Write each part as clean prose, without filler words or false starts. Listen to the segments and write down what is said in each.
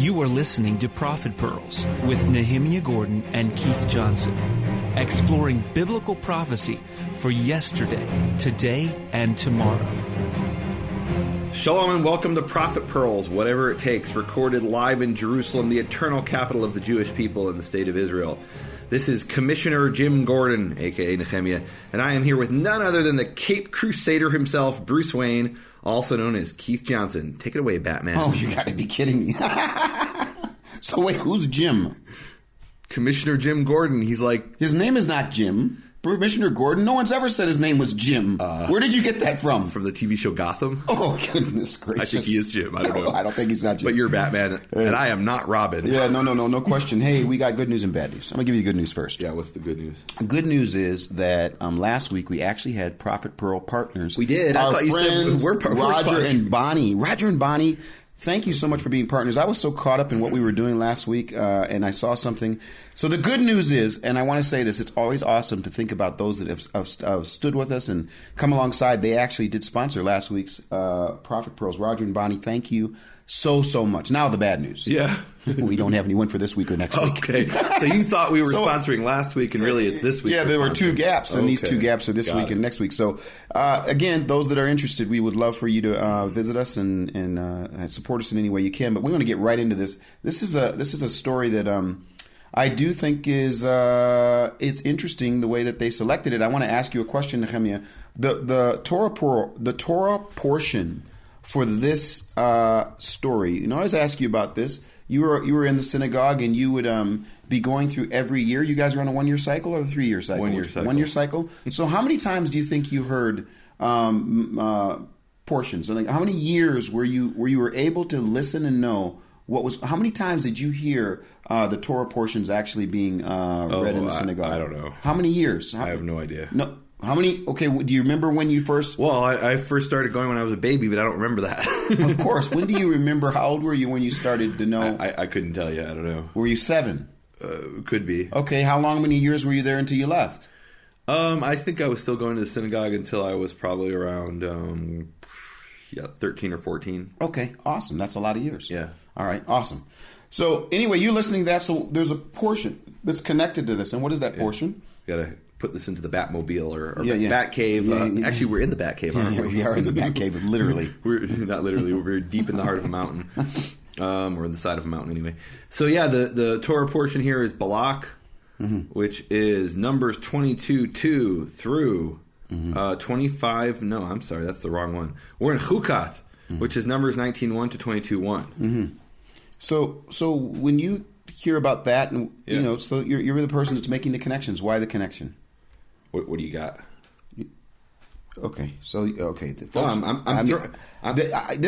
You are listening to Prophet Pearls with Nehemia Gordon and Keith Johnson, exploring biblical prophecy for yesterday, today, and tomorrow. Shalom and welcome to Prophet Pearls, Whatever It Takes, recorded live in Jerusalem, the eternal capital of the Jewish people in the state of Israel. This is Commissioner Jim Gordon, a.k.a. Nehemia, and I am here with none other than the Cape Crusader himself, Bruce Wayne, also known as Keith Johnson. Take it away, Batman. Oh, you gotta be kidding me. So wait, who's Jim? Commissioner Jim Gordon. He's like... His name is not Jim. Commissioner Gordon? No one's ever said his name was Jim. Where did you get that from? From the TV show Gotham. Oh, goodness gracious. I think he is Jim. I don't know. I don't think he's not Jim. But you're Batman, and I am not Robin. Yeah, no question. Hey, we got good news and bad news. I'm going to give you the good news first. Yeah, what's the good news? Good news is that last week we actually had Prophet Pearl partners. We did. I thought you said we're Roger and Bonnie. Roger and Bonnie, thank you so much for being partners. I was so caught up in what we were doing last week, and I saw something. So the good news is, and I want to say this, it's always awesome to think about those that have stood with us and come alongside. They actually did sponsor last week's Prophet Pearls. Roger and Bonnie, thank you so much. Now the bad news. Yeah. We don't have anyone for this week or next week. Okay. So you thought we were sponsoring last week, and really it's this week. Yeah, there were two gaps, and these two gaps are this week and next week. So, again, those that are interested, we would love for you to visit us and support us in any way you can. But we want to get right into this. This is a story that I do think is interesting the way that they selected it. I want to ask you a question, Nehemia. The Torah portion for this story. I always ask you about this. You were in the synagogue, and you would be going through every year. You guys are on a 1-year cycle or a 3-year cycle? 1 year cycle. 1 year cycle. So how many times do you think you heard portions? So how many years were you able to listen and know what was? How many times did you hear the Torah portions actually being read in the synagogue? I don't know. How many years? I have no idea. No. How many? Okay, do you remember when you first? Well, I first started going when I was a baby, but I don't remember that. Of course. When do you remember? How old were you when you started to know? I couldn't tell you. I don't know. Were you 7? Could be. Okay. How many years were you there until you left? I think I was still going to the synagogue until I was probably around 13 or 14. Okay. Awesome. That's a lot of years. Yeah. All right. Awesome. So anyway, you're listening to that. So there's a portion that's connected to this. And what is that portion? You got to put this into the Batmobile or Batcave. Actually, we're in the Batcave, aren't we? We are in the Batcave, literally. We're not literally. We're deep in the heart of a mountain. We're in the side of a mountain anyway. So yeah, the Torah portion here is Balak, which is Numbers 22:2 through 25. No, I'm sorry, that's the wrong one. We're in Chukat, which is Numbers 19:1 to 22:1. So when you hear about that, and so you're the person that's making the connections. Why the connection? What do you got? Okay, so this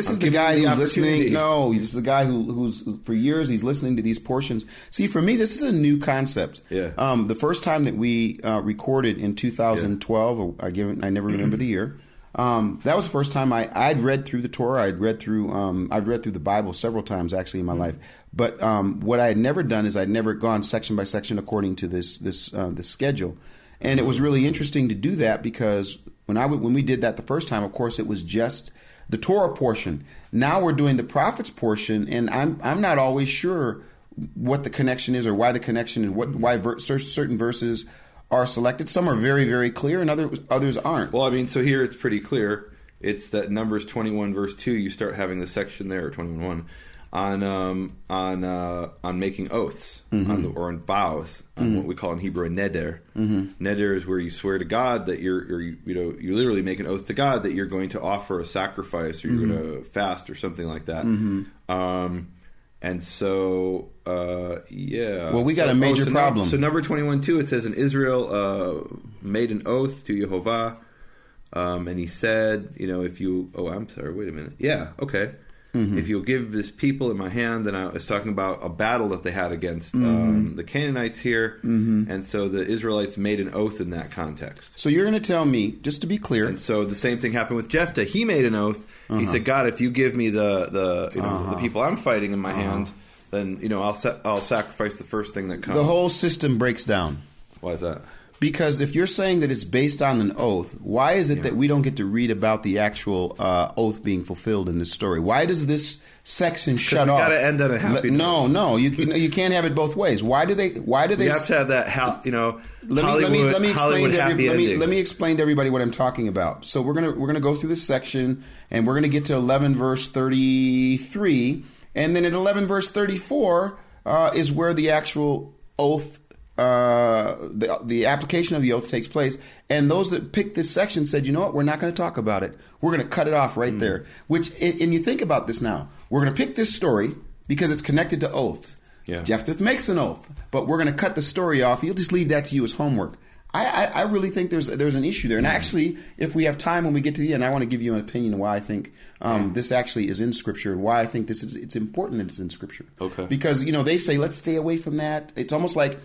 is the guy who's listening. No, this is the guy who's for years he's listening to these portions. See, for me, this is a new concept. Yeah. The first time that we recorded in 2012, I never remember the year. That was the first time I'd read through the Torah. I've read through the Bible several times actually in my life. But what I had never done is I'd never gone section by section according to this schedule, and it was really interesting to do that because when we did that the first time, of course, it was just the Torah portion. Now we're doing the prophets portion, and I'm not always sure what the connection is or why the connection and why certain verses are selected. Some are very, very clear, and others aren't. Well, I mean, so here it's pretty clear. It's that Numbers 21 verse 2. You start having the section there, or 21:1, on making oaths, or on vows, on what we call in Hebrew a neder. Neder is where you swear to God that you literally make an oath to God that you're going to offer a sacrifice or you're going to fast or something like that. And so, Well, we got a major problem. So number 21:2, it says, "And Israel made an oath to Yehovah, and he said, if you..." Oh, I'm sorry. Wait a minute. Yeah. Okay. If you'll give this people in my hand, then I was talking about a battle that they had against the Canaanites here, and so the Israelites made an oath in that context. So you're going to tell me, just to be clear, and so the same thing happened with Jephthah. He made an oath. He said, "God, if you give me the people I'm fighting in my hand, then I'll sacrifice the first thing that comes." The whole system breaks down. Why is that? Because if you're saying that it's based on an oath, why is it that we don't get to read about the actual oath being fulfilled in this story? Why does this section shut off? Got to end on a happy note. No, you can't have it both ways. Why do they? You have to have that. Let me explain to everybody what I'm talking about. So we're gonna go through this section, and we're gonna get to 11 verse 33, and then at 11 verse 34 is where the actual oath. The application of the oath takes place, and those that picked this section said, you know what, we're not going to talk about it. We're going to cut it off right there. And you think about this now. We're going to pick this story because it's connected to oath. Yeah. Jephthah makes an oath, but we're going to cut the story off. You'll just leave that to you as homework. I really think there's an issue there. And actually, if we have time when we get to the end, I want to give you an opinion of why I think this actually is in Scripture and why I think it's important that it's in Scripture. Okay. Because, they say, let's stay away from that. It's almost like,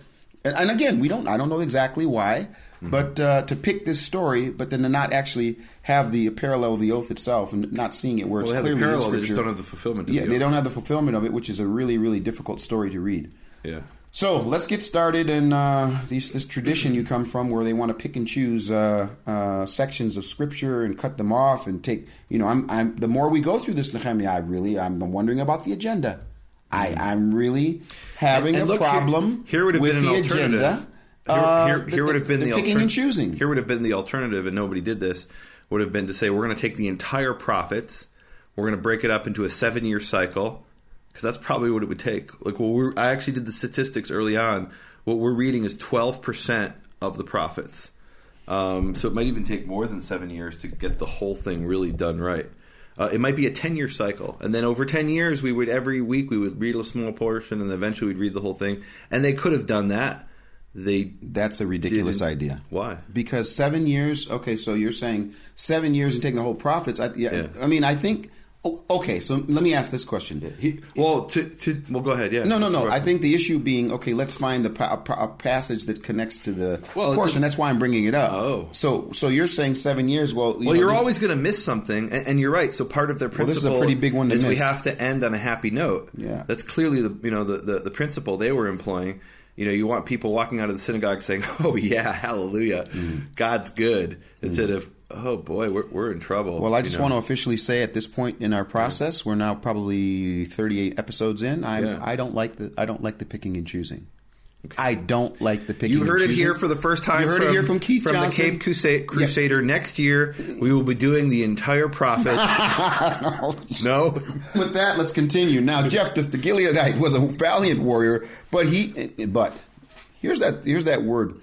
and again, I don't know exactly why, but to pick this story, but then to not actually have the parallel of the oath itself and not seeing it where it's clearly in Scripture. They just don't have the fulfillment of it. They don't have the fulfillment of it, which is a really, really difficult story to read. Yeah. So let's get started in this tradition you come from, where they want to pick and choose sections of Scripture and cut them off and take. The more we go through this, Nehemia, I'm wondering about the agenda. I'm really having a problem here would have with been the an agenda. Here would have been the picking and choosing. Here would have been the alternative, and nobody did this. Would have been to say we're going to take the entire prophets, we're going to break it up into a 7-year cycle, because that's probably what it would take. I actually did the statistics early on. What we're reading is 12% of the prophets, so it might even take more than 7 years to get the whole thing really done right. It might be a 10-year cycle. And then over 10 years, every week we would read a small portion, and eventually we'd read the whole thing. And they could have done that. That's a ridiculous idea. Why? Because 7 years, okay, so you're saying 7 years and taking the whole prophets. I think... Okay, so let me ask this question. Go ahead. Yeah. No. I think the issue being, okay, let's find a passage that connects to the portion. That's why I'm bringing it up. Oh, so you're saying 7 years? You're always going to miss something, and you're right. So part of their principle this is a pretty big one to is miss. We have to end on a happy note. Yeah, that's clearly the principle they were employing. You want people walking out of the synagogue saying, "Oh yeah, hallelujah, God's good," instead of, "Oh boy, we're in trouble." Well, I just want to officially say at this point in our process, we're now probably 38 episodes in. I don't like the picking and choosing. Okay. I don't like the picking and choosing. You heard it here for the first time. You heard it here from Keith Johnson. From the Cape Crusader. Yep. Next year, we will be doing the entire prophets. No? With that, let's continue. Now, Jephthah the Gileadite was a valiant warrior, but here's that word,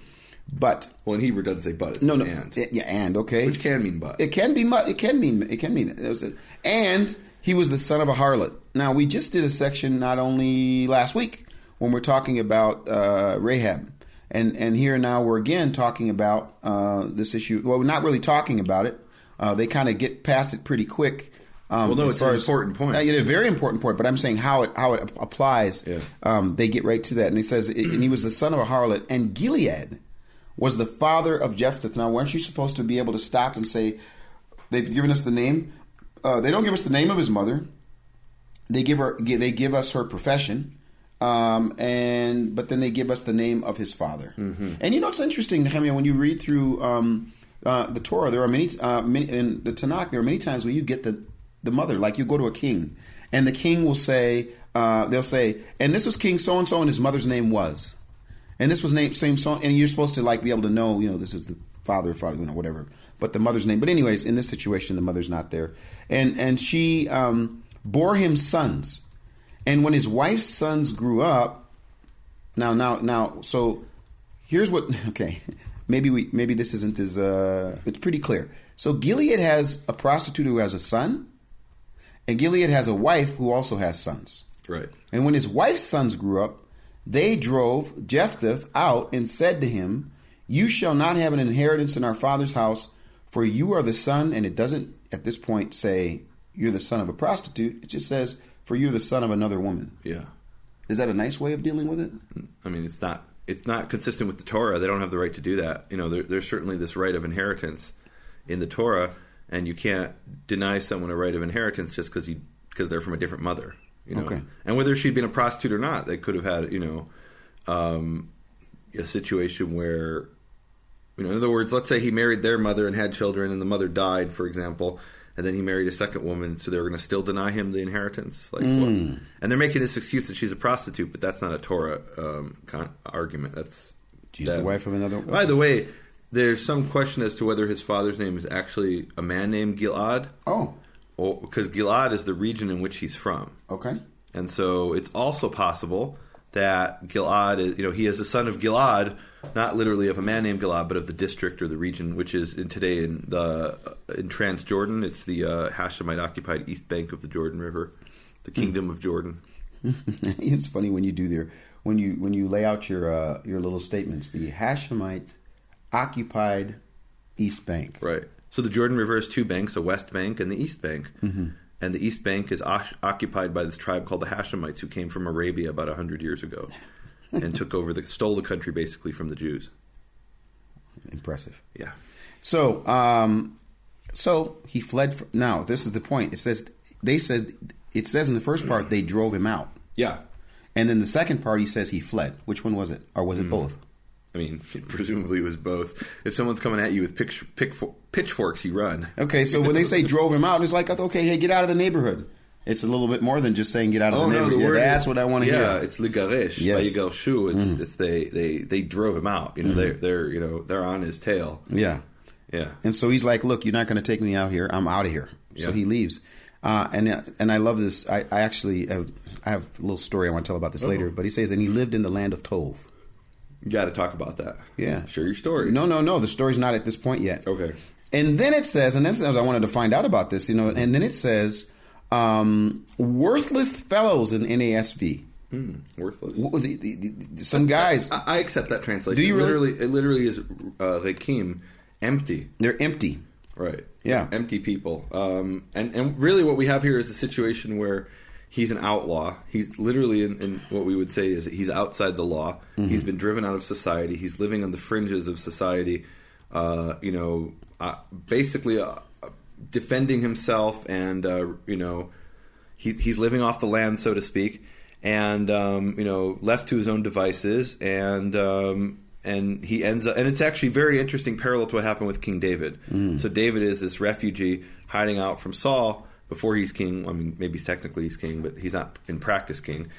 but. Well, in Hebrew, it doesn't say but. It's and. And, okay. Which can mean but. It can mean it. And he was the son of a harlot. Now, we just did a section not only last week, when we're talking about Rahab. And here now we're again talking about this issue. Well, we're not really talking about it. They kind of get past it pretty quick. It's an important point. It's a very important point, but I'm saying how it applies. Yeah. They get right to that. And he says, and he was the son of a harlot, and Gilead was the father of Jephthah. Now, weren't you supposed to be able to stop and say, they've given us the name? They don't give us the name of his mother. They give us her profession. But then they give us the name of his father. Mm-hmm. And it's interesting, Nehemia, when you read through the Torah, there are many in the Tanakh. There are many times where you get the mother. Like you go to a king, and the king will say, they'll say, and this was King so and so, and his mother's name was, and this was named same so, and you're supposed to be able to know, this is the father, whatever, but the mother's name. But anyways, in this situation, the mother's not there, and she bore him sons. And when his wife's sons grew up, now, so here's what. Okay, maybe this isn't as. It's pretty clear. So Gilead has a prostitute who has a son, and Gilead has a wife who also has sons. Right. And when his wife's sons grew up, they drove Jephthah out and said to him, "You shall not have an inheritance in our father's house, for you are the son." And it doesn't at this point say you're the son of a prostitute. It just says, for you're the son of another woman. Yeah. Is that a nice way of dealing with it? I mean, it's not consistent with the Torah. They don't have the right to do that. There's certainly this right of inheritance in the Torah, and you can't deny someone a right of inheritance just because they're from a different mother. Okay. And whether she'd been a prostitute or not, they could have had a situation where in other words, let's say he married their mother and had children, and the mother died, for example, and then he married a second woman, so they were going to still deny him the inheritance. What? And they're making this excuse that she's a prostitute, but that's not a Torah argument. That's she's the wife of another. By the way, there's some question as to whether his father's name is actually a man named Gilad. Oh. Because Gilad is the region in which he's from. Okay. And so it's also possible that Gilad is, he is the son of Gilad, not literally of a man named Gilad, but of the district or the region, which is in Transjordan. It's the Hashemite-occupied east bank of the Jordan River, the Kingdom of Jordan. It's funny when you do there, when you lay out your little statements, the Hashemite-occupied east bank. Right. So the Jordan River has two banks, a west bank and the east bank. Mm-hmm. And the east bank is occupied by this tribe called the Hashemites, who came from Arabia about 100 years ago and stole the country basically from the Jews. Impressive. Yeah. So he fled. Now, this is the point. It says in the first part they drove him out. Yeah. And then the second part he says he fled. Which one was it? Or was it both? I mean, presumably it was both. If someone's coming at you with pitchforks, you run. Okay, so when they say drove him out, it's like, okay, hey, get out of the neighborhood. It's a little bit more than just saying get out of the neighborhood. No, that's what I want to hear. Yeah, it's ligaresh. Yes. It's they drove him out. They're on his tail. Yeah. Yeah. And so he's like, look, you're not going to take me out here. I'm out of here. Yeah. So he leaves. And I love this. I actually have a little story I want to tell about this later. But he says, and he lived in the land of Tov. You got to talk about that. Yeah. Share your story. No. The story's not at this point yet. Okay. And then it says, I wanted to find out about this, and then it says, worthless fellows in NASB. Worthless. Some guys. I accept that translation. Do you really? It literally is rekim, empty. They're empty. Right. Yeah. Empty people. And really what we have here is a situation where he's an outlaw. He's literally in what we would say is he's outside the law. Mm-hmm. He's been driven out of society. He's living on the fringes of society, basically defending himself and, he's living off the land, so to speak, and, left to his own devices. And he ends up, and it's actually very interesting parallel to what happened with King David. Mm. So David is this refugee hiding out from Saul before he's king. I mean, maybe technically he's king, but he's not in practice king.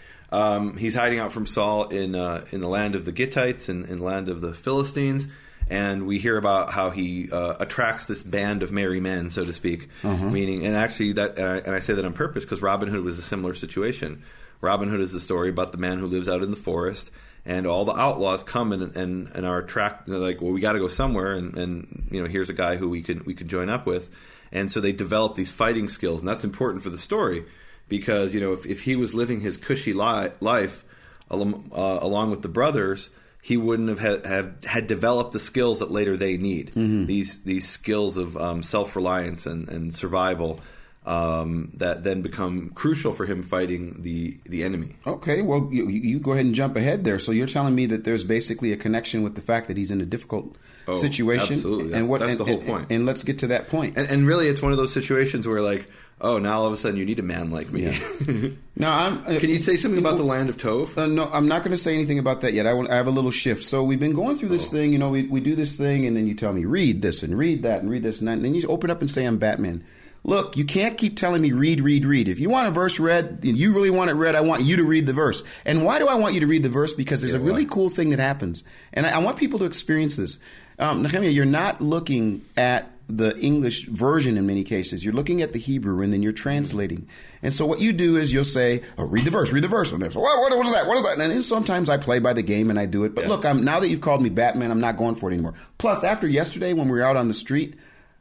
He's hiding out from Saul in the land of the Gittites and in the land of the Philistines. And we hear about how he attracts this band of merry men, so to speak. Uh-huh. Meaning, and actually that, and I say that on purpose because Robin Hood was a similar situation. Robin Hood is the story about the man who lives out in the forest, and all the outlaws come and are attracted. They're like, well, we got to go somewhere, and here's a guy who we could join up with. And so they develop these fighting skills, and that's important for the story because if he was living his cushy life along with the brothers, he wouldn't have had developed the skills that later they need. Mm-hmm. These skills of self-reliance and survival that then become crucial for him fighting the enemy. Okay, well, you go ahead and jump ahead there. So you're telling me that there's basically a connection with the fact that he's in a difficult situation. Absolutely. That's the whole point. And let's get to that point. And really, it's one of those situations where, like, oh, now all of a sudden you need a man like me. Yeah. Now, can you say something about the land of Tov? No, I'm not going to say anything about that yet. I have a little shift. So we've been going through this thing. We do this thing, and then you tell me, read this and read that and read this and that. And then you open up and say, I'm Batman. Look, you can't keep telling me read. If you want a verse read, you really want it read, I want you to read the verse. And why do I want you to read the verse? Because there's a really cool thing that happens. And I want people to experience this. Nehemia, you're not looking at the English version in many cases. You're looking at the Hebrew, and then you're translating. And so what you do is you'll say, read the verse. And they're so, what is that? And then sometimes I play by the game and I do it. But look, now that you've called me Batman, I'm not going for it anymore. Plus, after yesterday when we were out on the street,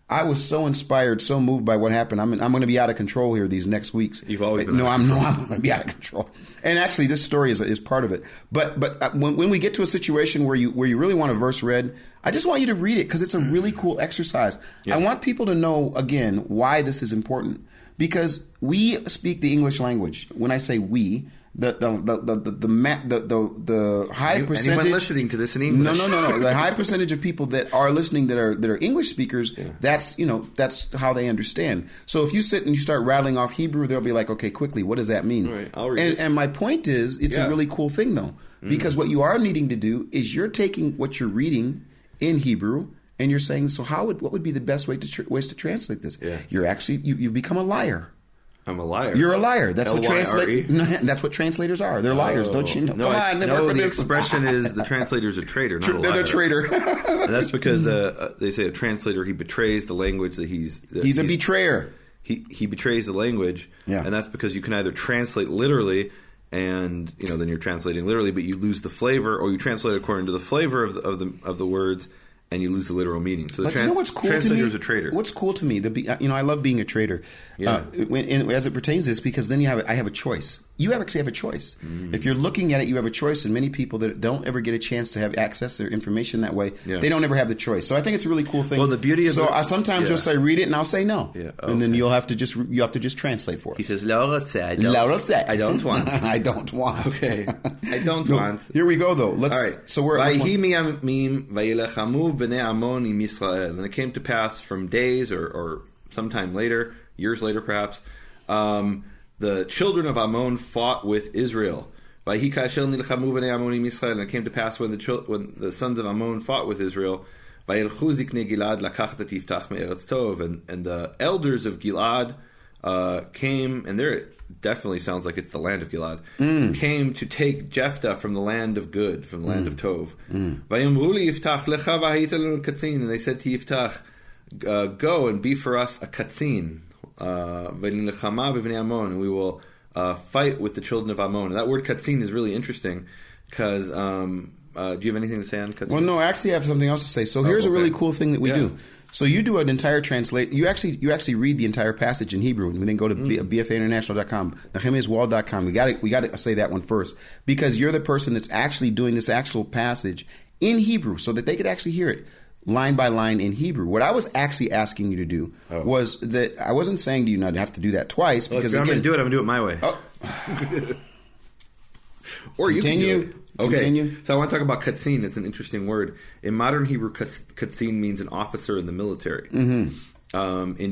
I was so inspired, so moved by what happened. I'm going to be out of control here these next weeks. You've always been. I'm going to be out of control. And actually, this story is part of it. But when we get to a situation where you really want a verse read, I just want you to read it because it's a really cool exercise. Yeah. I want people to know again why this is important because we speak the English language. When I say we, the high percentage. Anyone listening to this in English? No. The high percentage of people that are listening that are English speakers. Yeah. That's how they understand. So if you sit and you start rattling off Hebrew, they'll be like, okay, quickly, what does that mean? Right, I'll read it. And my point is, it's a really cool thing though, because what you are needing to do is you're taking what you're reading in Hebrew, and you're saying, so what would be the best ways to translate this? Yeah. You're actually you've become a liar. I'm a liar. You're a liar. That's L-Y-R-E? that's what translators are. They're liars, don't you know? No, the expression is the translator's a traitor, not a liar. They're the traitor. And that's because they say a translator, he betrays the language that he's a betrayer. He betrays the language, and that's because you can either translate literally, and then you're translating literally, but you lose the flavor, or you translate according to the flavor of the words, and you lose the literal meaning. So the what's cool translator to me? is a traitor. What's cool to me, I love being a traitor. Yeah. As it pertains to this, because then I have a choice. You actually have a choice. If you're looking at it, you have a choice, and many people that don't ever get a chance to have access to their information that way, they don't ever have the choice. So I think it's a really cool thing. Well, the beauty of I sometimes you'll say read it, and I'll say no, and then you'll have to just translate for us. He says, Laura said, Laura said, I don't want. I don't want. Okay, I don't want. Here we go though. All right. So we're at and it came to pass from days or sometime later, years later perhaps, the children of Ammon fought with Israel. And it came to pass when the sons of Ammon fought with Israel, and the elders of Gilad came, and there it definitely sounds like it's the land of Gilad, came to take Jephthah from the land of good, from the land of Tov. And they said to Yiftach, go and be for us a katzin, and we will fight with the children of Ammon. And that word katzin is really interesting because do you have anything to say on katzin? Well, no, actually I have something else to say. So here's a really cool thing that we do. So you do an entire translate. You actually read the entire passage in Hebrew, and then go to bfainternational.com, nehemiaswall.com. We got to say that one first, because you're the person that's actually doing this actual passage in Hebrew, so that they could actually hear it line by line in Hebrew. What I was actually asking you to do was that I wasn't saying to you not to have to do that twice, because I'm going to do it. I'm going to do it my way. Oh. Or you can do it. Okay, Continue. So I want to talk about katzin. It's an interesting word. In modern Hebrew, katzin means an officer in the military. In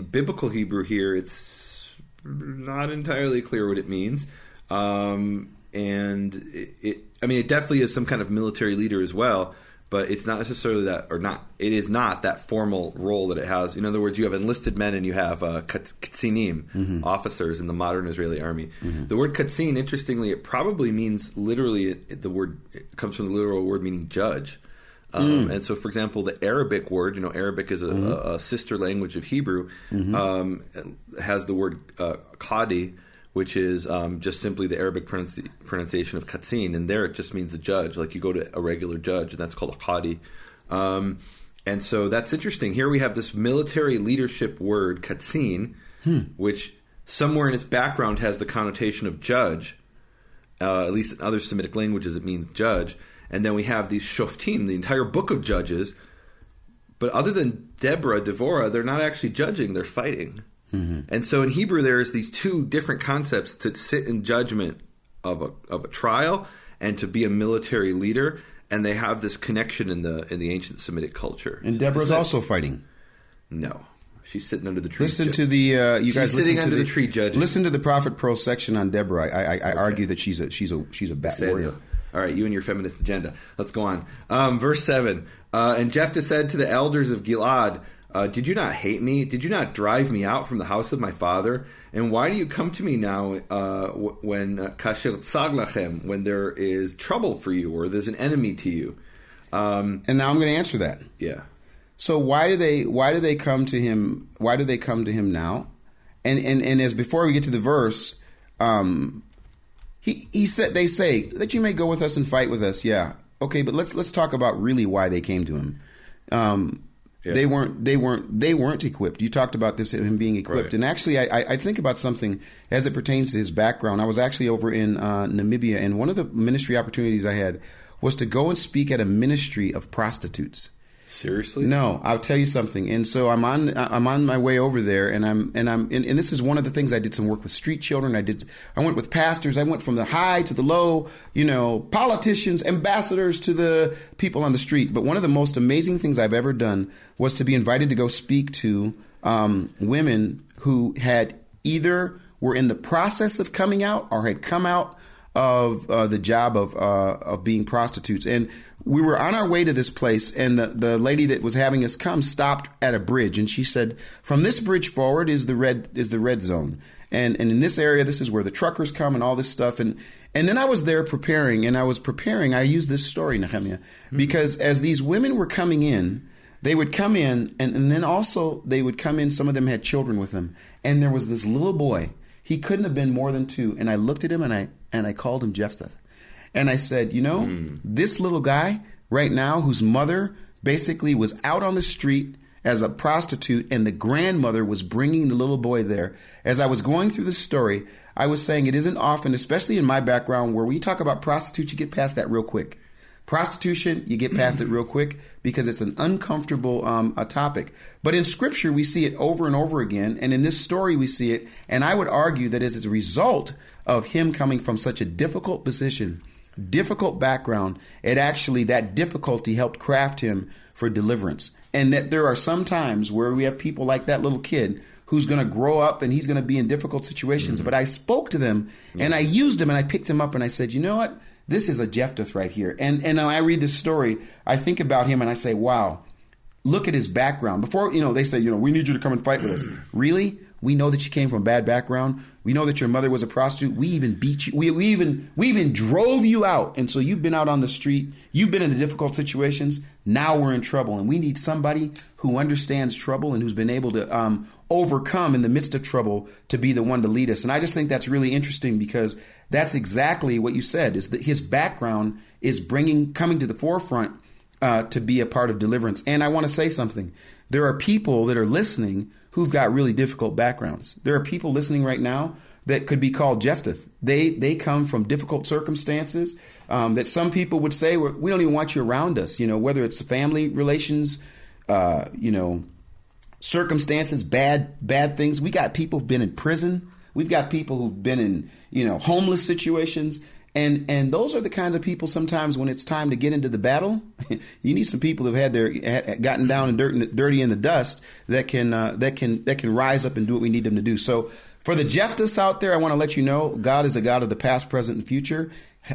biblical Hebrew here, it's not entirely clear what it means. And it definitely is some kind of military leader as well, but it's not necessarily that, or not. It is not that formal role that it has. In other words, you have enlisted men and you have katzinim, officers in the modern Israeli army. The word katzin, interestingly, it probably means literally. It comes from the literal word meaning judge. And so, for example, the Arabic word, Arabic is a sister language of Hebrew, has the word qadi, which is just simply the Arabic pronunciation of katzin, and there it just means a judge. Like you go to a regular judge, and that's called a qadi. And so that's interesting. Here we have this military leadership word, katzin, which somewhere in its background has the connotation of judge. At least in other Semitic languages, it means judge. And then we have these shoftim, the entire book of Judges. But other than Devorah, they're not actually judging, they're fighting. And so in Hebrew, there's these two different concepts: to sit in judgment of a trial and to be a military leader. And they have this connection in the ancient Semitic culture. And Deborah's also fighting. No. She's sitting under the tree. Listen to the you guys. She's sitting under the tree, judge. Listen to the Prophet Pro section on Deborah. I argue that she's a bad warrior. All right, you and your feminist agenda. Let's go on. Verse 7. And Jephthah said to the elders of Gilad, did you not hate me? Did you not drive me out from the house of my father? And why do you come to me now when kasher tzag lachem, when there is trouble for you or there's an enemy to you? And now I'm going to answer that. Yeah. So why do they come to him? Why do they come to him now? And as before we get to the verse, he said, they say that you may go with us and fight with us. Yeah. Okay, but let's talk about really why they came to him. Yeah. They weren't equipped. You talked about this, him being equipped. Right. And actually, I think about something as it pertains to his background. I was actually over in Nehemia, and one of the ministry opportunities I had was to go and speak at a ministry of prostitutes. Seriously? No, I'll tell you something. And so I'm on my way over there, and this is one of the things I did some work with street children. I went with pastors. I went from the high to the low, politicians, ambassadors to the people on the street. But one of the most amazing things I've ever done was to be invited to go speak to women who had either were in the process of coming out or had come out of the job of being prostitutes. And we were on our way to this place, and the lady that was having us come stopped at a bridge, and she said, "From this bridge forward is the red zone, and in this area, this is where the truckers come and all this stuff." And then I was there preparing, and I used this story, Nehemia, because as these women were coming in, they would come in, and then also they would come in. Some of them had children with them, and there was this little boy. He couldn't have been more than 2, and I looked at him and I called him Jephthah. And I said, this little guy right now whose mother basically was out on the street as a prostitute and the grandmother was bringing the little boy there. As I was going through the story, I was saying it isn't often, especially in my background, where when you talk about prostitutes, you get past that real quick. Prostitution, you get past it real quick because it's an uncomfortable topic. But in Scripture, we see it over and over again. And in this story, we see it. And I would argue that as a result of him coming from such a difficult position, difficult background, that difficulty helped craft him for deliverance. And that there are some times where we have people like that little kid who's going to grow up and he's going to be in difficult situations. But I spoke to them and I used them and I picked him up and I said, you know what? This is a Jephthah right here. And when I read this story, I think about him and I say, wow, look at his background. Before, they say, we need you to come and fight with us. Really? We know that you came from a bad background. We know that your mother was a prostitute. We even beat you. We even drove you out. And so you've been out on the street. You've been in difficult situations. Now we're in trouble. And we need somebody who understands trouble and who's been able to overcome in the midst of trouble to be the one to lead us. And I just think that's really interesting because that's exactly what you said, is that his background is coming to the forefront to be a part of deliverance. And I want to say something. There are people that are listening who've got really difficult backgrounds. There are people listening right now that could be called Jephthah. They come from difficult circumstances that some people would say, we don't even want you around us, whether it's family relations, circumstances, bad things. We got people who've been in prison. We've got people who've been in, homeless situations. And those are the kinds of people sometimes when it's time to get into the battle, you need some people who've gotten down and dirty in the dust that can rise up and do what we need them to do. So for the Jephthahs out there, I want to let you know God is a God of the past, present, and future.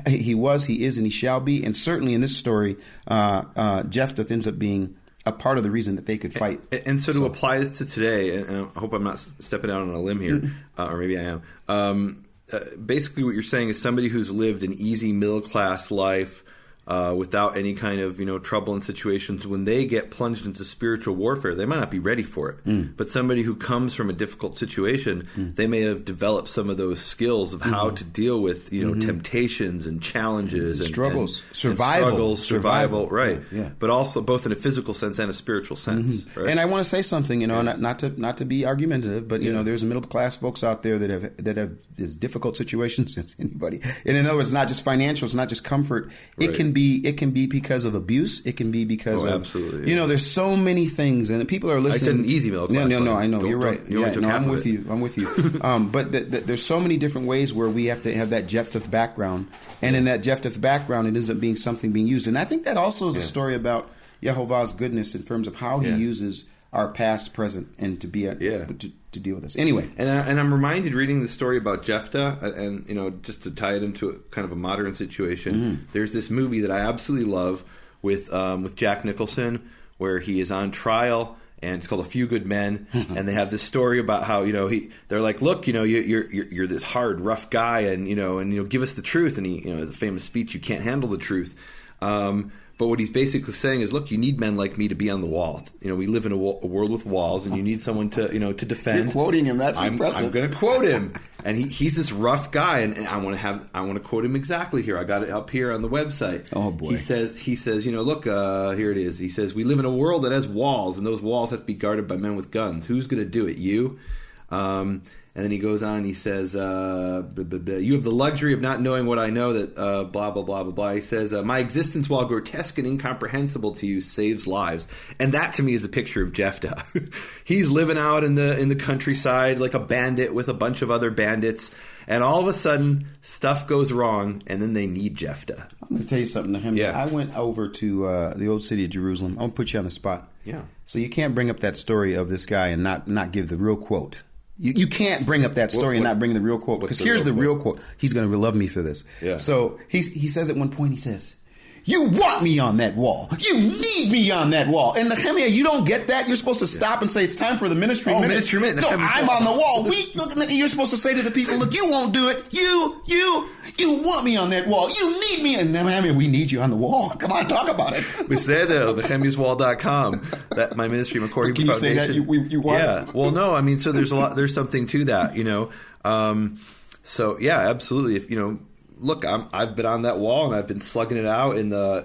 He was, he is, and he shall be. And certainly in this story, Jephthah ends up being a part of the reason that they could fight. And so to apply this to today, and I hope I'm not stepping out on a limb here, or maybe I am. Basically what you're saying is somebody who's lived an easy middle-class life without any kind of trouble in situations, when they get plunged into spiritual warfare, they might not be ready for it. But somebody who comes from a difficult situation, they may have developed some of those skills of how to deal with temptations and challenges and struggles, survival, right? Yeah. But also both in a physical sense and a spiritual sense. Right? And I want to say something, not to be argumentative, but there's middle class folks out there that have as difficult situations as anybody. And in other words, it's not just financial, it's not just comfort. Right. It can be because of abuse. It can be because of absolutely. There's so many things, and people are listening. I said an easy middle class. No, I know. You're right. I'm with you. But there's so many different ways where we have to have that Jephthah background, and in that Jephthah background, it ends up being something being used. And I think that also is a story about Yehovah's goodness in terms of how he uses our past, present, and to be to deal with this. Anyway, and I'm reminded reading the story about Jephthah, and just to tie it into a kind of a modern situation. There's this movie that I absolutely love with Jack Nicholson, where he is on trial, and it's called A Few Good Men, and they have this story about how they're like, look, you're this hard, rough guy, and give us the truth, and he has a famous speech, you can't handle the truth. But what he's basically saying is, look, you need men like me to be on the wall. We live in a world with walls, and you need someone to defend. You're quoting him. That's impressive. I'm going to quote him, and he's this rough guy, and I want to quote him exactly here. I got it up here on the website. Oh boy. He says, look, here it is. He says, we live in a world that has walls, and those walls have to be guarded by men with guns. Who's going to do it? You. And then he goes on, he says, you have the luxury of not knowing what I know, that blah, blah, blah, blah, blah. He says, my existence, while grotesque and incomprehensible to you, saves lives. And that, to me, is the picture of Jephthah. He's living out in the countryside like a bandit with a bunch of other bandits. And all of a sudden, stuff goes wrong, and then they need Jephthah. I'm going to tell you something, Nehemia. Yeah. I went over to the old city of Jerusalem. I'm going to put you on the spot. Yeah. So you can't bring up that story of this guy and not give the real quote. You can't bring up that story and not bring the real quote, because here's the real quote. He's going to love me for this. Yeah. So he says at one point, he says, "You want me on that wall. You need me on that wall." And Nehemia, you don't get that. You're supposed to stop and say, "It's time for the ministry minute." Ministry minute. No, I'm on the wall. You're supposed to say to the people, "Look, you won't do it. You want me on that wall. You need me." And Nehemia, we need you on the wall. Come on, talk about it. We said nehemiaswall.com, that my ministry, McCordy Can you Foundation. say that you want? Yeah. Well, no, I mean, so there's something to that, So yeah, absolutely. If look, I've been on that wall and I've been slugging it out in the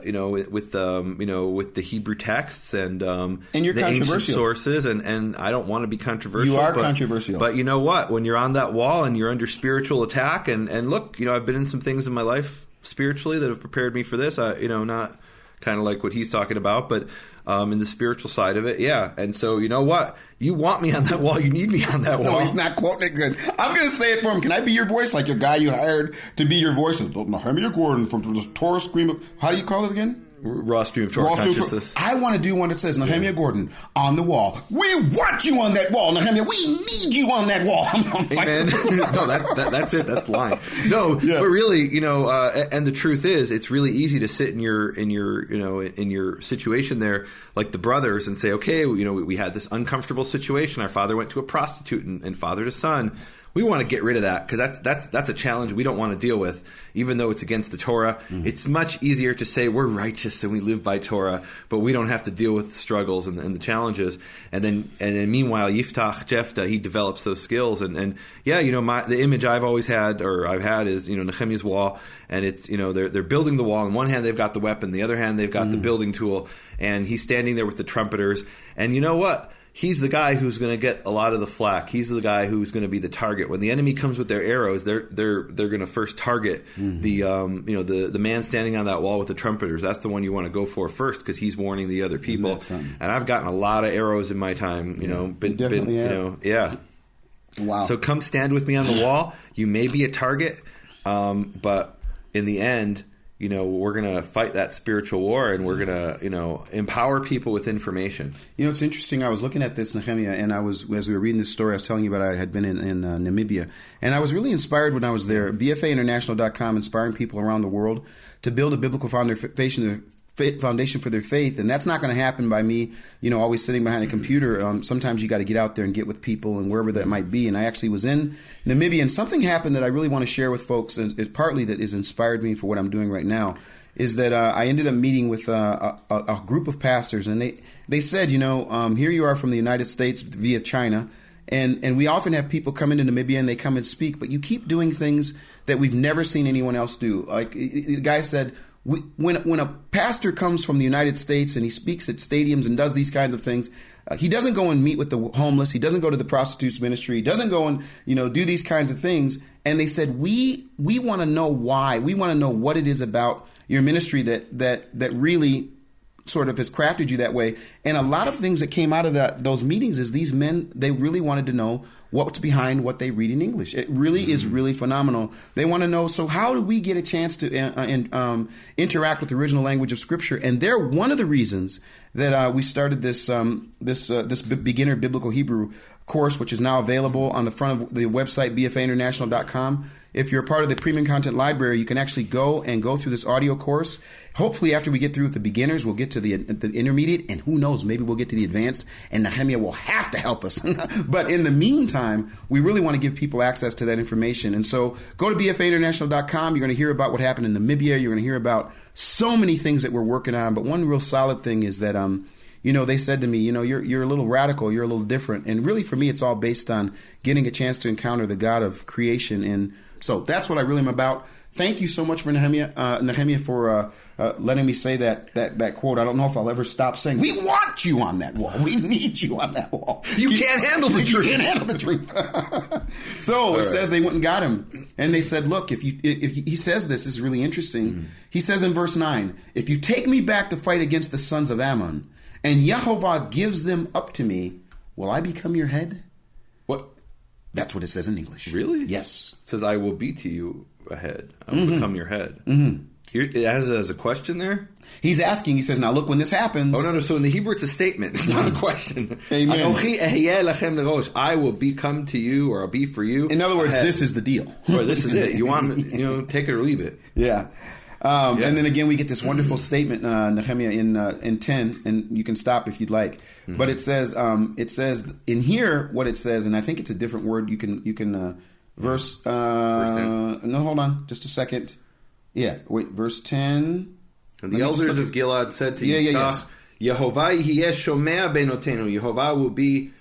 with the Hebrew texts and you're the ancient controversial sources, and I don't want to be controversial. You are controversial, but you know what? When you're on that wall and you're under spiritual attack, and look, I've been in some things in my life spiritually that have prepared me for this. Not kind of like what he's talking about, but in the spiritual side of it, yeah. And so you know what? You want me on that wall. You need me on that wall. No, he's not quoting it good. I'm going to say it for him. Can I be your voice? Like your guy you hired to be your voice? Nehemia Gordon from the Torah Scream of... How do you call it again? Raw stream of Torah consciousness. I want to do one that says, Nehemia Gordon on the wall. We want you on that wall, Nehemia. We need you on that wall. Amen. No, that's it. That's the line. No, yeah. But really, and the truth is, it's really easy to sit in your situation there, like the brothers, and say, okay, we had this uncomfortable situation. Our father went to a prostitute and fathered a son. We want to get rid of that because that's a challenge we don't want to deal with, even though it's against the Torah. Mm-hmm. It's much easier to say we're righteous and we live by Torah, but we don't have to deal with the struggles and the challenges. And then meanwhile, Jephthah, he develops those skills. And yeah, the image I've had is Nehemia's wall, and it's they're building the wall. On one hand, they've got the weapon, the other hand, they've got the building tool, and he's standing there with the trumpeters. And you know what? He's the guy who's going to get a lot of the flack. He's the guy who's going to be the target. When the enemy comes with their arrows, they're going to first target the man standing on that wall with the trumpeters. That's the one you want to go for first because he's warning the other people. And I've gotten a lot of arrows in my time. Yeah. Wow. So come stand with me on the wall. You may be a target, but in the end, we're going to fight that spiritual war, and we're going to, empower people with information. It's interesting. I was looking at this, Nehemia, and as we were reading this story, I was telling you about I had been in Namibia, and I was really inspired when I was there. BFAinternational.com, inspiring people around the world to build a biblical foundation for their faith, and that's not going to happen by me, always sitting behind a computer. Sometimes you got to get out there and get with people and wherever that might be. And I actually was in Namibia, and something happened that I really want to share with folks, and it partly that has inspired me for what I'm doing right now, is that I ended up meeting with a group of pastors, and they said, here you are from the United States via China, and we often have people come into Namibia and they come and speak, but you keep doing things that we've never seen anyone else do. Like the guy said, when a pastor comes from the United States and he speaks at stadiums and does these kinds of things, he doesn't go and meet with the homeless. He doesn't go to the prostitutes ministry. He doesn't go and do these kinds of things. And they said, we want to know why. We want to know what it is about your ministry that really sort of has crafted you that way. And a lot of things that came out of those meetings is these men, they really wanted to know what's behind what they read in English. It really is really phenomenal. They want to know, so how do we get a chance to interact with the original language of Scripture? And they're one of the reasons that we started this beginner biblical Hebrew course, which is now available on the front of the website, bfainternational.com. If you're a part of the premium content library, you can actually go through this audio course. Hopefully, after we get through with the beginners, we'll get to the intermediate, and who knows, maybe we'll get to the advanced, and Nehemia will have to help us. But in the meantime, we really want to give people access to that information. And so go to bfainternational.com. You're going to hear about what happened in Namibia. You're going to hear about so many things that we're working on. But one real solid thing is that they said to me, you're a little radical, you're a little different. And really, for me, it's all based on getting a chance to encounter the God of creation. And so that's what I really am about. Thank you so much for Nehemia, for letting me say that quote. I don't know if I'll ever stop saying, we want you on that wall. We need you on that wall. You can't handle the truth. You can't handle the truth. So it says they went and got him. And they said, look, if he says this is really interesting. Mm-hmm. He says in verse 9, if you take me back to fight against the sons of Ammon, and Yehovah gives them up to me, will I become your head? What? That's what it says in English. Really? Yes. It says, I will be to you a head. I will become your head. Mm-hmm. It has a question there? He's asking, he says, now look, when this happens... Oh, no. So in the Hebrew, it's a statement. It's not a question. Amen. I will come to you, or I'll be for you. In other words, this is the deal. Or this is it. You want, take it or leave it. Yeah. And then again, we get this wonderful statement, Nehemia, in 10, and you can stop if you'd like. Mm-hmm. But it says in here what it says, and I think it's a different word. You can verse 10. No, hold on, just a second. Yeah, wait, verse 10. And the elders of Gilad said to Yehovah, Yehovah will be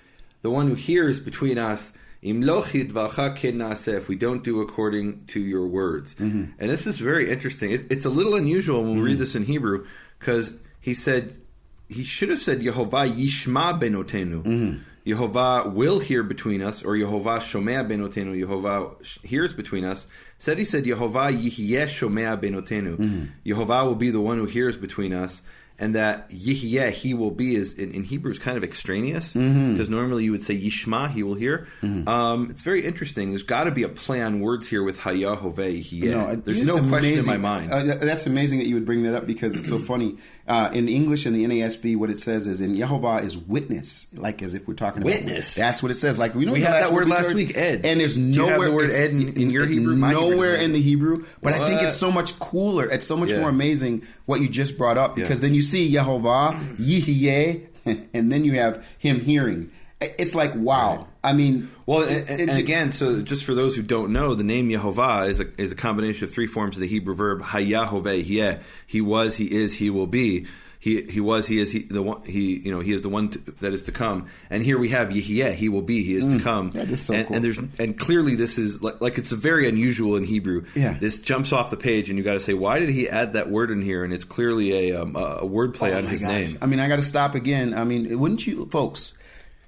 the one who hears between us. If we don't do according to your words. Mm-hmm. And this is very interesting. It's a little unusual when we read this in Hebrew, because he should have said Yehovah Yishma Benotenu. Mm-hmm. Yehovah will hear between us, or Yehovah Shomea Benotenu. Yehovah hears between us. He said Yehovah Yihyeh Shomea Benotenu. Mm-hmm. Yehovah will be the one who hears between us. And that Yihyeh, he will be, is in Hebrew is kind of extraneous, because normally you would say Yishma, he will hear. Mm-hmm. It's very interesting. There's got to be a play on words here with Hayahoveh, Yihyeh. No, there's no question in my mind. That's amazing that you would bring that up, because it's so funny. In English, in the NASB, what it says is, in Yehovah is witness, like as if we're talking about witness. That's what it says. Like we had that word last week, Ed. And there's nowhere. Do you have the word Ed in your Hebrew? Nowhere in the Hebrew. But I think it's so much cooler. It's so much more amazing what you just brought up, because then you see Yehovah, Yihyeh, and then you have him hearing. It's like, wow. Right. I mean... Well, and again, so just for those who don't know, the name Yehovah is a combination of three forms of the Hebrew verb Hayahoveh, Hieh. He was, he is, he will be. He was, he is, he is the one that is to come. And here we have Yihyeh, he will be, he is to come. That is so cool. And clearly this is like it's very unusual in Hebrew. Yeah. This jumps off the page, and you got to say, why did he add that word in here? And it's clearly a wordplay on his name. I mean, I got to stop again. I mean, wouldn't you, folks?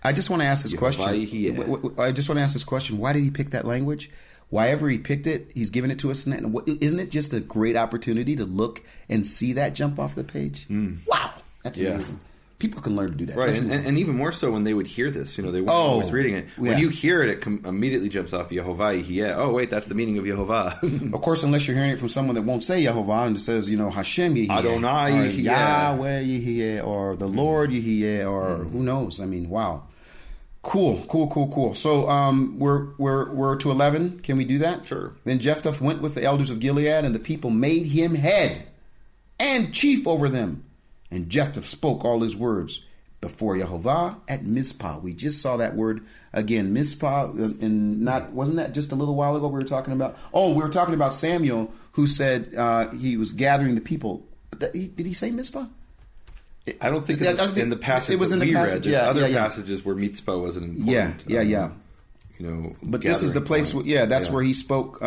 I just want to ask this question. I just want to ask this question. Why did he pick that language? Why ever he picked it, he's given it to us. And isn't it just a great opportunity to look and see that jump off the page? Wow, that's amazing. People can learn to do that. Right, and even more so when they would hear this. They weren't always reading it. When you hear it, immediately jumps off Yehovah, Yihyeh. Oh, wait, that's the meaning of Yehovah. Of course, unless you're hearing it from someone that won't say Yehovah and it says, Hashem Yihyeh. Adonai Yihyeh. Yahweh Yihyeh, or the Lord Yihyeh, or who knows. I mean, wow. Cool. So we're to 11. Can we do that? Sure. Then Jephthah went with the elders of Gilead, and the people made him head and chief over them. And Jephthah spoke all his words before Yehovah at Mizpah. We just saw that word again, Mizpah, and wasn't that just a little while ago we were talking about? Oh, we were talking about Samuel, who said he was gathering the people. Did he say Mizpah? I don't think it was in the passage. It was in the passage. Read. There's other passages where Mitzvah was an important. But this is the place. That's where he spoke.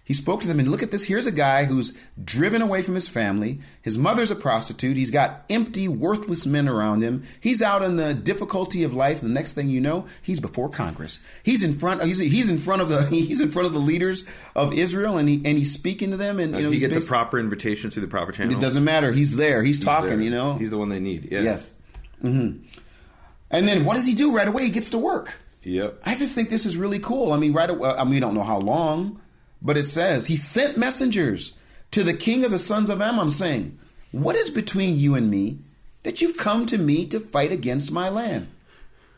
He spoke to them, and look at this. Here's a guy who's driven away from his family. His mother's a prostitute. He's got empty, worthless men around him. He's out in the difficulty of life. And the next thing you know, he's before Congress. He's in front. He's in front of the leaders of Israel, and he's speaking to them. And did he get the proper invitation through the proper channel? It doesn't matter. He's there. He's talking. There. He's the one they need. Yeah. Yes. Mm-hmm. And then what does he do right away? He gets to work. Yep. I just think this is really cool. I mean, right away. I mean, we don't know how long. But it says, he sent messengers to the king of the sons of Ammon, saying, what is between you and me that you've come to me to fight against my land?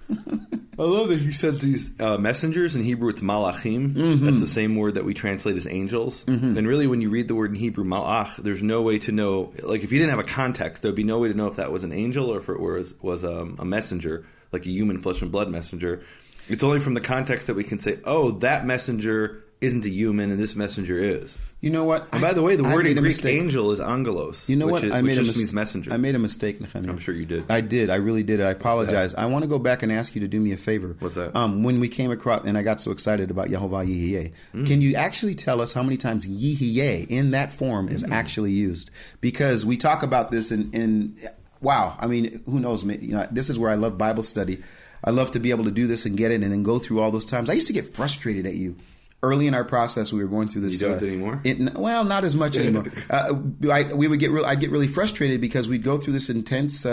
I love that he says these messengers. In Hebrew, it's malachim. Mm-hmm. That's the same word that we translate as angels. Mm-hmm. And really, when you read the word in Hebrew, malach, there's no way to know. Like, if you didn't have a context, there would be no way to know if that was an angel or if it was a messenger, like a human flesh and blood messenger. It's only from the context that we can say, oh, that messenger isn't a human, and this messenger is. You know what? And by the way, the word in Greek angel is angelos. You know what? Which just means messenger. I made a mistake, Nehemia. I'm sure you did. I did. I really did. I apologize. I want to go back and ask you to do me a favor. What's that? When we came across, and I got so excited about Yehovah Yihyeh, can you actually tell us how many times Yihyeh in that form is actually used? Because we talk about this in wow. I mean, who knows? This is where I love Bible study. I love to be able to do this and get it and then go through all those times. I used to get frustrated at you. Early in our process, we were going through this. You don't anymore? Well, not as much anymore. I'd get really frustrated because we'd go through this intense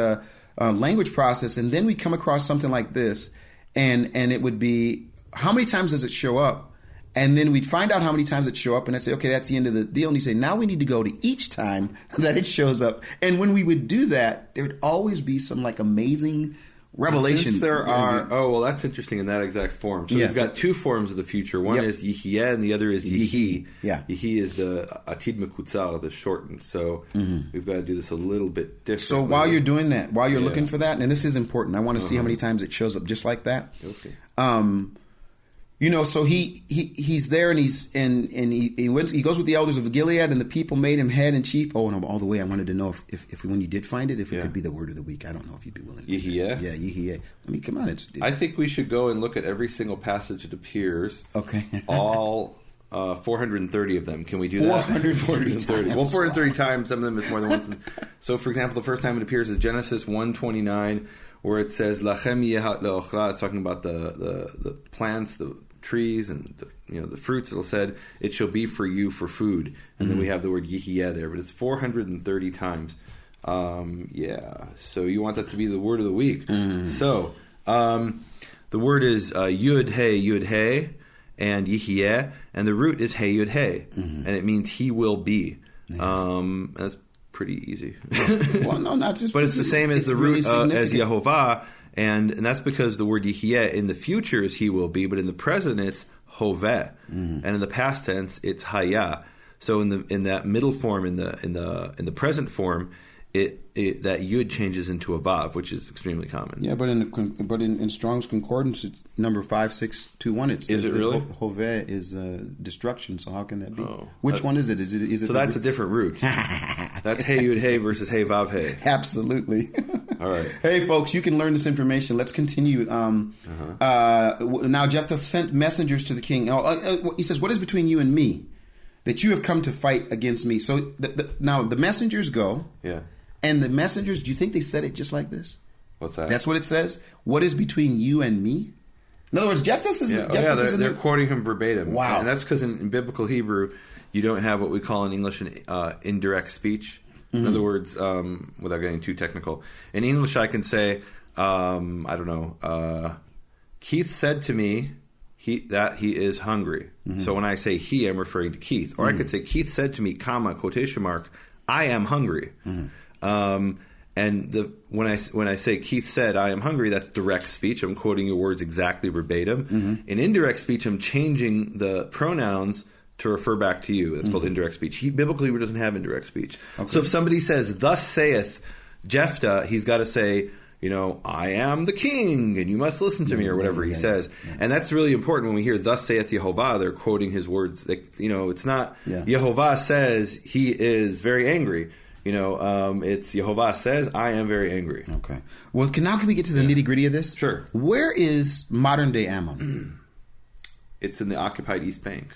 language process, and then we'd come across something like this, and it would be, how many times does it show up? And then we'd find out how many times it show up, and I'd say, okay, that's the end of the deal. And he'd say, now we need to go to each time that it shows up. And when we would do that, there would always be some like amazing revelation. Since there are, that's interesting in that exact form. So we've got two forms of the future. One is Yihye and the other is Yihi. Yeah. Yihi is the Atid Mekutzar, the shortened. So we've got to do this a little bit different. So while you're doing that, while you're looking for that, and this is important, I want to see how many times it shows up just like that. Okay. So he's there, and he goes with the elders of Gilead, and the people made him head and chief. Oh, no, all the way, I wanted to know if when you did find it, if it could be the word of the week. I don't know if you'd be willing. Yihye? Yeah, Yihye. I mean, come on. I think we should go and look at every single passage that appears. Okay. All 430 of them. Can we do that? 430 Well, 430 times. Some of them is more than once. So, for example, the first time it appears is Genesis 1:29, where it says Lachem yehat leochla. It's talking about the plants, the trees, and the fruits. It'll said it shall be for you for food, and then we have the word Yihye there, but it's 430 times. So you want that to be the word of the week. So the word is yud hey, and Yihye, and the root is hey yud hey, and it means he will be. That's pretty easy. Well, no, not just. But it's the same as the root as Yehovah. And that's because the word Yihye in the future is he will be, but in the present it's hoveh, and in the past tense it's haya. So in that middle form, in the present form, it that yud changes into a vav, which is extremely common. Yeah, but in Strong's Concordance, it's number 5621. It says is it really? Hoveh is destruction. So how can that be? Oh, Which one is it? Is it? So that's a different root. That's hey yud hey versus hey vav hey. Absolutely. All right. Hey, folks, you can learn this information. Let's continue. Now, Jephthah sent messengers to the king. He says, "What is between you and me, that you have come to fight against me?" So now the messengers go. Yeah. And the messengers, do you think they said it just like this? What's that? That's what it says. What is between you and me? In other words, Jephthah says. They're quoting him verbatim. Wow. And that's because in biblical Hebrew, you don't have what we call in English an indirect speech. In other words, without getting too technical, in English I can say, Keith said to me that he is hungry. So when I say he, I'm referring to Keith. Or I could say, Keith said to me, comma, quotation mark, I am hungry. And when I say Keith said I am hungry, that's direct speech. I'm quoting your words exactly verbatim. In indirect speech, I'm changing the pronouns to refer back to you. That's called indirect speech. Biblical Hebrew doesn't have indirect speech. Okay. So if somebody says, "Thus saith Jephthah," he's got to say, I am the king, and you must listen to me, or whatever he says. Yeah. And that's really important when we hear, "Thus saith Yehovah," they're quoting his words. It's not, Yehovah says he is very angry. It's Yehovah says, I am very angry. Okay. Well, now can we get to the nitty-gritty of this? Sure. Where is modern-day Ammon? It's in the occupied East Bank.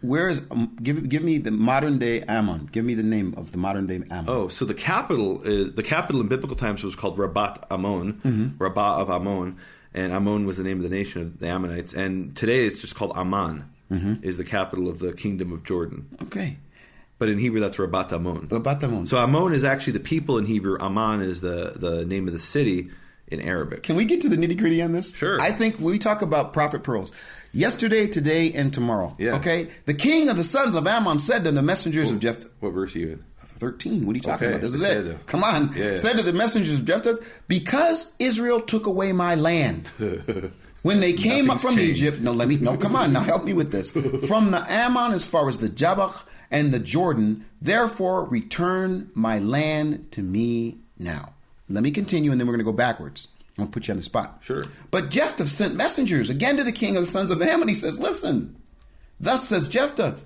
Where is? Give me the modern-day Ammon. Give me the name of the modern-day Ammon. Oh, so the capital in biblical times was called Rabat Ammon, Rabbah of Ammon, and Ammon was the name of the nation of the Ammonites. And today it's just called Amman, is the capital of the kingdom of Jordan. Okay. But in Hebrew, that's Rabat Ammon. Rabat Ammon. So Ammon is actually the people in Hebrew. Amman is the name of the city in Arabic. Can we get to the nitty-gritty on this? Sure. I think we talk about prophet pearls. Yesterday, today, and tomorrow. Yeah. Okay? The king of the sons of Ammon said to the messengers of Jephthah. What verse are you in? 13. What are you talking about? This is it. it. Come on. Yeah. Said to the messengers of Jephthah, because Israel took away my land. When they came up from Egypt, come on, now help me with this. From the Ammon as far as the Jabbok and the Jordan, therefore return my land to me now. Let me continue, and then we're going to go backwards. I'm going to put you on the spot. Sure. But Jephthah sent messengers again to the king of the sons of Ammon. He says, listen, thus says Jephthah,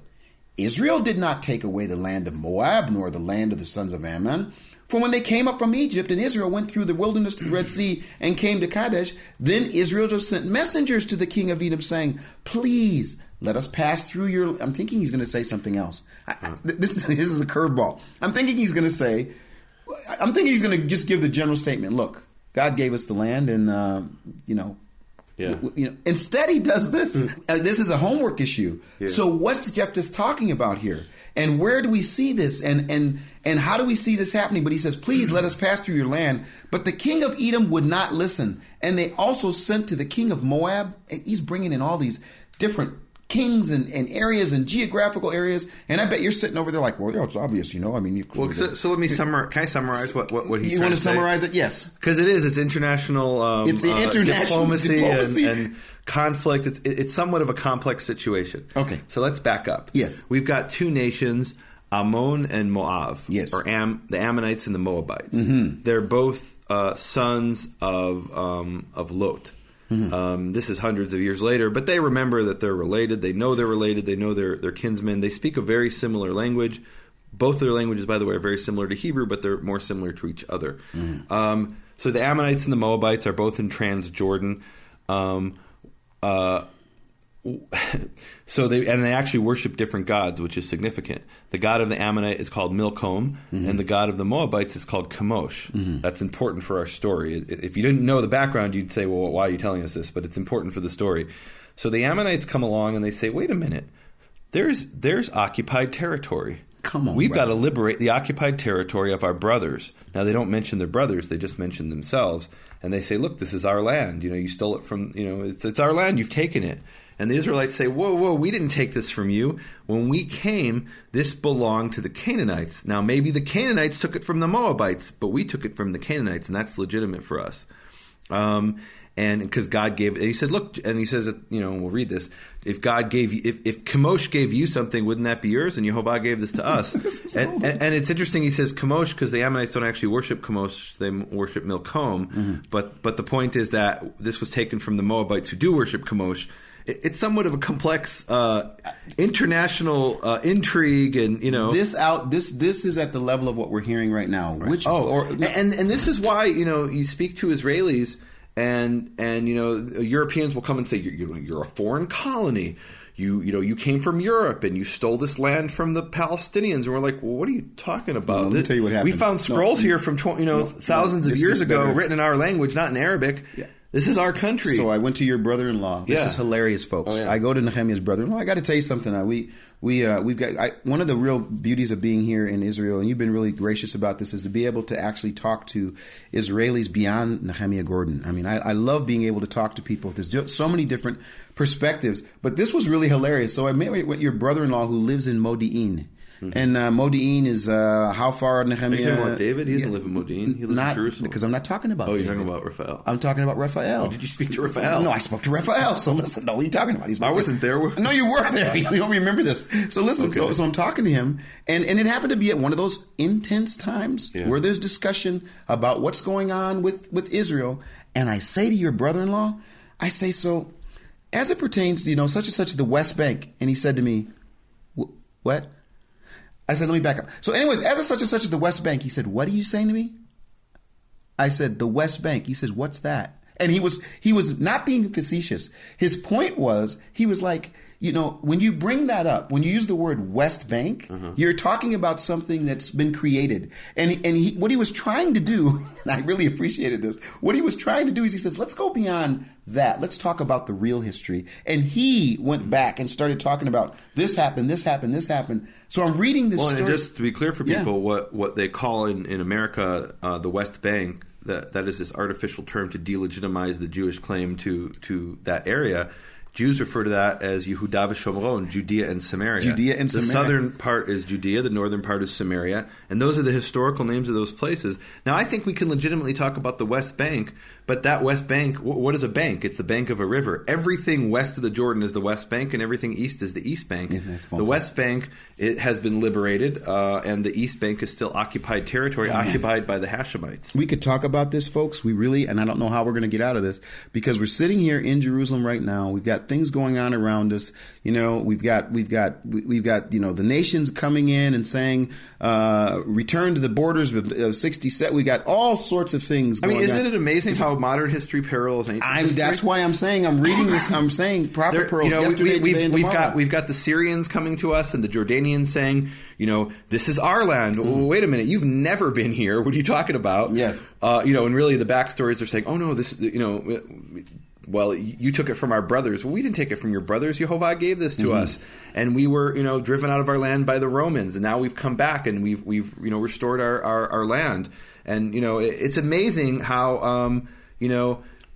Israel did not take away the land of Moab, nor the land of the sons of Ammon. For when they came up from Egypt, and Israel went through the wilderness to the Red Sea and came to Kadesh, then Israel just sent messengers to the king of Edom saying, please let us pass through your... I'm thinking he's going to say something else. This is a curveball. I'm thinking he's going to just give the general statement. Look, God gave us the land, and instead he does this. This is a homework issue. Yeah. So what's Jephthah talking about here? And where do we see this? And how do we see this happening? But he says, please let us pass through your land. But the king of Edom would not listen. And they also sent to the king of Moab. He's bringing in all these different kings and areas and geographical areas. And I bet you're sitting over there like, well, yeah, it's obvious, you know. I mean, so let me summarize. Can I summarize what he's you trying want to to summarize it? Yes, because it's international. It's the international diplomacy. And conflict. It's somewhat of a complex situation. Okay, so let's back up. Yes, we've got two nations, Ammon and Moab. Yes, or the Ammonites and the Moabites. Mm-hmm. They're both sons of Lot. Mm-hmm. This is hundreds of years later, but they remember that they're related. They know they're related. They know they're kinsmen. They speak a very similar language. Both of their languages, by the way, are very similar to Hebrew, but they're more similar to each other. Mm-hmm. So the Ammonites and the Moabites are both in Transjordan. So they actually worship different gods, which is significant. The god of the Ammonite is called Milcom, and the god of the Moabites is called Chemosh. That's important for our story. If you didn't know the background, you'd say, well, why are you telling us this? But it's important for the story. So the Ammonites come along and they say, wait a minute, there's occupied territory. Come on, we've got to liberate the occupied territory of our brothers. Now, they don't mention their brothers. They just mention themselves. And they say, look, this is our land. You know, you stole it from, it's our land. You've taken it. And the Israelites say, whoa, we didn't take this from you. When we came, this belonged to the Canaanites. Now, maybe the Canaanites took it from the Moabites, but we took it from the Canaanites, and that's legitimate for us. And because God gave it, and he said, look, and he says, we'll read this. If God gave you, if Chemosh gave you something, wouldn't that be yours? And Yehovah gave this to us. and it's interesting, he says Chemosh, because the Ammonites don't actually worship Chemosh, they worship Milcom. But the point is that this was taken from the Moabites who do worship Chemosh. It's somewhat of a complex international intrigue, and this is at the level of what we're hearing right now. Right. And this is why you speak to Israelis, and Europeans will come and say you're a foreign colony. You came from Europe and you stole this land from the Palestinians, and we're like, well, what are you talking about? Let me tell you what happened. We found scrolls here from thousands of years ago, written in our language, not in Arabic. Yeah. This is our country. So I went to your brother-in-law. This is hilarious, folks. Oh, yeah. I go to Nehemia's brother-in-law. I got to tell you something. We've got one of the real beauties of being here in Israel, and you've been really gracious about this, is to be able to actually talk to Israelis beyond Nehemia Gordon. I mean, I love being able to talk to people. There's so many different perspectives, but this was really hilarious. So I met with your brother-in-law who lives in Modi'in. And Modi'in is how far Nehemia... Are you talking about David? He doesn't live in Modi'in. He lives in Jerusalem. Because I'm not talking about David. David. You're talking about Raphael. I'm talking about Raphael. Oh, did you speak to Raphael? No, I spoke to Raphael. So listen, what are you talking about? I wasn't there. No, you were there. You don't remember this. So listen, okay. so I'm talking to him, and it happened to be at one of those intense times where there's discussion about what's going on with Israel, and I say to your brother-in-law, I say, so as it pertains to, such and such the West Bank, and he said to me, what? I said, let me back up. So anyways, as such and such as the West Bank, he said, what are you saying to me? I said, the West Bank. He says, what's that? And he was not being facetious. His point was, he was like, when you bring that up, when you use the word West Bank, you're talking about something that's been created. And what he was trying to do, and I really appreciated this, what he was trying to do is he says, let's go beyond that. Let's talk about the real history. And he went back and started talking about this happened, this happened, this happened. So I'm reading this story. And just to be clear for people, what they call in America the West Bank, that is this artificial term to delegitimize the Jewish claim to that area. Jews refer to that as Yehuda v'Shomron, Judea and Samaria. The southern part is Judea, the northern part is Samaria, and those are the historical names of those places. Now, I think we can legitimately talk about the West Bank, but that West Bank, what is a bank? It's the bank of a river. Everything west of the Jordan is the West Bank, and everything east is the East Bank. The West Bank, it has been liberated, and the East Bank is still occupied territory, occupied by the Hashemites. We could talk about this, folks. We really, and I don't know how we're going to get out of this, because we're sitting here in Jerusalem right now. We've got things going on around us. We've got the nations coming in and saying, return to the borders of 67. We got all sorts of things going on. Isn't it amazing how modern history parallels ancient history? That's why I'm saying, I'm reading this, I'm saying prophet pearls yesterday, today, and tomorrow. We've got the Syrians coming to us and the Jordanians saying, this is our land. Well, wait a minute, you've never been here. What are you talking about? Yes. And really the backstories are saying, oh no, this, well, you took it from our brothers. Well, we didn't take it from your brothers. Yehovah gave this to us, and we were, driven out of our land by the Romans, and now we've come back and we've restored our land. And it's amazing how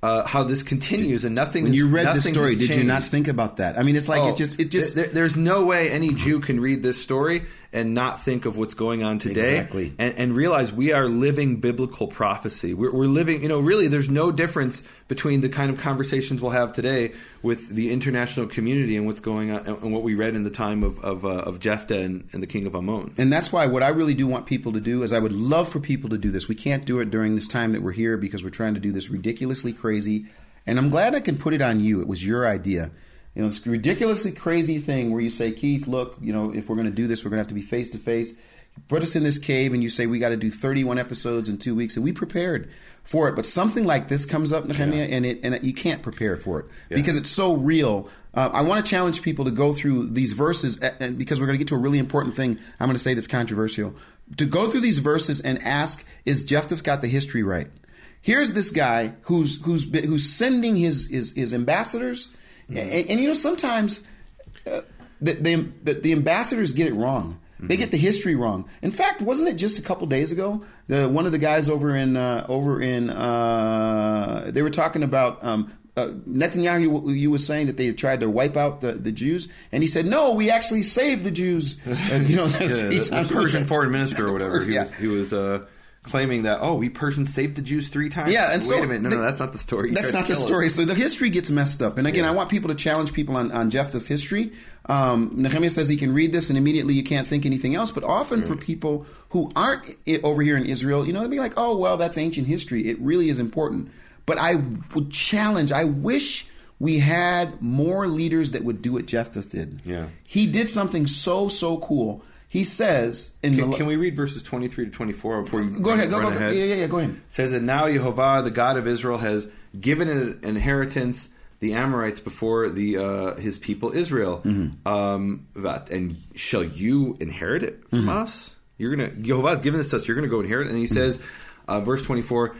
how this continues and nothing. When you read this story, did changed. you not think about that? I mean, it's like it just. There's no way any Jew can read this story and not think of what's going on today, Exactly. and realize we are living biblical prophecy. We're living, really, there's no difference between the kind of conversations we'll have today with the international community and what's going on and what we read in the time of Jephthah and the king of Ammon. And that's why what I really do want people to do is I would love for people to do this. We can't do it during this time that we're here because we're trying to do this ridiculously crazy. And I'm glad I can put it on you. It was your idea. This ridiculously crazy thing where you say, Keith, look, if we're going to do this, we're going to have to be face to face. Put us in this cave and you say we got to do 31 episodes in 2 weeks, and we prepared for it. But something like this comes up, Nehemia, and you can't prepare for it because it's so real. I want to challenge people to go through these verses because we're going to get to a really important thing I'm going to say that's controversial. To go through these verses and ask, is Jephthah got the history right? Here's this guy who's sending his ambassadors, and sometimes the ambassadors get it wrong. They get the history wrong. In fact, wasn't it just a couple days ago? One of the guys over in they were talking about Netanyahu. You was saying that they had tried to wipe out the Jews, and he said, "No, we actually saved the Jews." The Persian foreign minister or whatever. He was claiming that, we Persians saved the Jews 3 times. Yeah, and wait a minute, no, that's not the story. That's not the story. So the history gets messed up. And again, I want people to challenge people on Jephthah's history. Nehemia says he can read this and immediately you can't think anything else. But often for people who aren't over here in Israel, they'll be like, oh, well, that's ancient history. It really is important. But I would challenge, I wish we had more leaders that would do what Jephthah did. Yeah. He did something so cool. He says... Can we read verses 23 to 24 before you go ahead? Go ahead? Yeah, go ahead. It says that now Yehovah, the God of Israel, has given an inheritance the Ammonites before his people Israel. And shall you inherit it from us? Yehovah has given this to us. You're going to go inherit it. And he says, verse 24,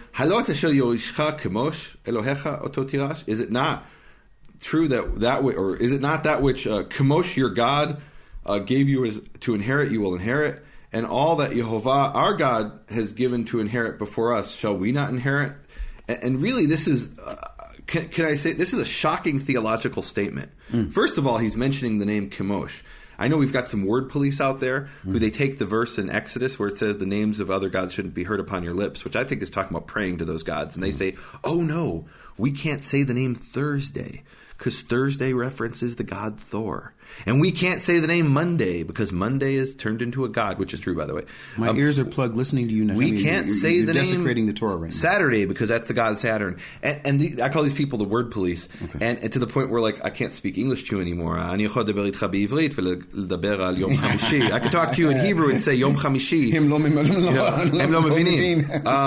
is it not true or is it not that which Chemosh, your God, gave you to inherit, you will inherit, and all that Yehovah, our God, has given to inherit before us, shall we not inherit? And really, this is, can I say, this is a shocking theological statement. First of all, he's mentioning the name Chemosh. I know we've got some word police out there who they take the verse in Exodus where it says the names of other gods shouldn't be heard upon your lips, which I think is talking about praying to those gods. And they say, oh no, we can't say the name Thursday because Thursday references the god Thor. And we can't say the name Monday because Monday is turned into a god, which is true, by the way. My ears are plugged listening to you now. We can't say the name desecrating the Torah right now. Saturday because that's the god Saturn. And I call these people the word police. Okay. And to the point where, I can't speak English to you anymore. I can talk to you in Hebrew and say Yom Chamishi.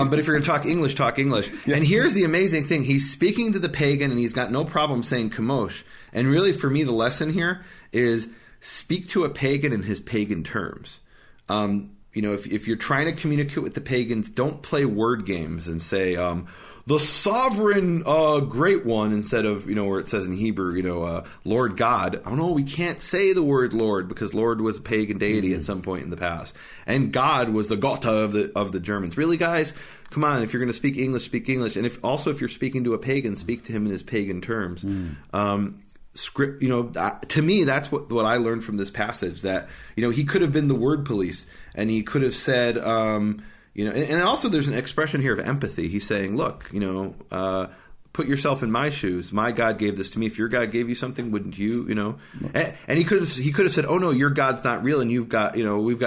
But if you're going to talk English, talk English. Yeah. And here's the amazing thing. He's speaking to the pagan and he's got no problem saying Chemosh. And really, for me, the lesson here is speak to a pagan in his pagan terms. If you're trying to communicate with the pagans, don't play word games and say the sovereign great one instead of where it says in Hebrew Lord God. Oh no, we can't say the word Lord because Lord was a pagan deity at some point in the past, and God was the Gotta of the Germans. Really, guys, come on! If you're going to speak English, and if you're speaking to a pagan, speak to him in his pagan terms. Script, to me, that's what I learned from this passage, that, he could have been the word police and he could have said, and also there's an expression here of empathy. He's saying, look, put yourself in my shoes. My God gave this to me. If your God gave you something, wouldn't you, and he could have said, oh no, your God's not real. And we've got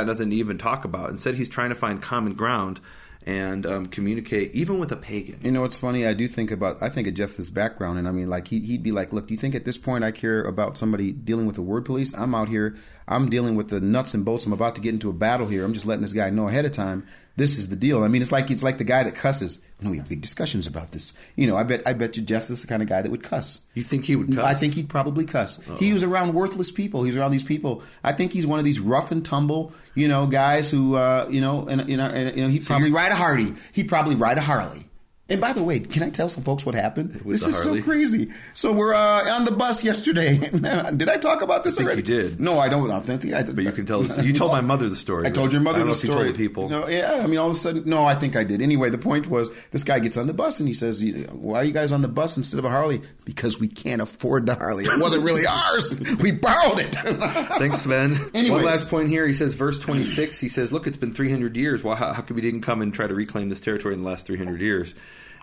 nothing to even talk about. Instead, he's trying to find common ground and communicate even with a pagan. What's funny? I think of Jephthah's background, and I mean, he'd be like, look, do you think at this point I care about somebody dealing with the word police? I'm out here, I'm dealing with the nuts and bolts. I'm about to get into a battle here. I'm just letting this guy know ahead of time. This is the deal. I mean, it's like the guy that cusses. We have big discussions about this. I bet you Jephthah's the kind of guy that would cuss. You think he would cuss? I think he'd probably cuss. Uh-oh. He was around worthless people. He's around these people. I think he's one of these rough and tumble, guys who, he'd probably ride a Harley. He'd probably ride a Harley. And by the way, can I tell some folks what happened? With This the is Harley? so crazy. So we're on the bus yesterday. Did I talk about this I think already? you did. No, I don't. I think I did. But you can tell us. You told my mother the story. I told your mother I don't the know if story. you told the people. No, yeah, I mean, all of a sudden, no, I think I did. Anyway, the point was, this guy gets on the bus and he says, "Why are you guys on the bus instead of a Harley?" Because we can't afford the Harley. It wasn't really ours. We borrowed it. Thanks, Sven. Anyways. One last point here. He says, verse 26. He says, "Look, it's been 300 years. Well, how come we didn't come and try to reclaim this territory in the last 300 years?"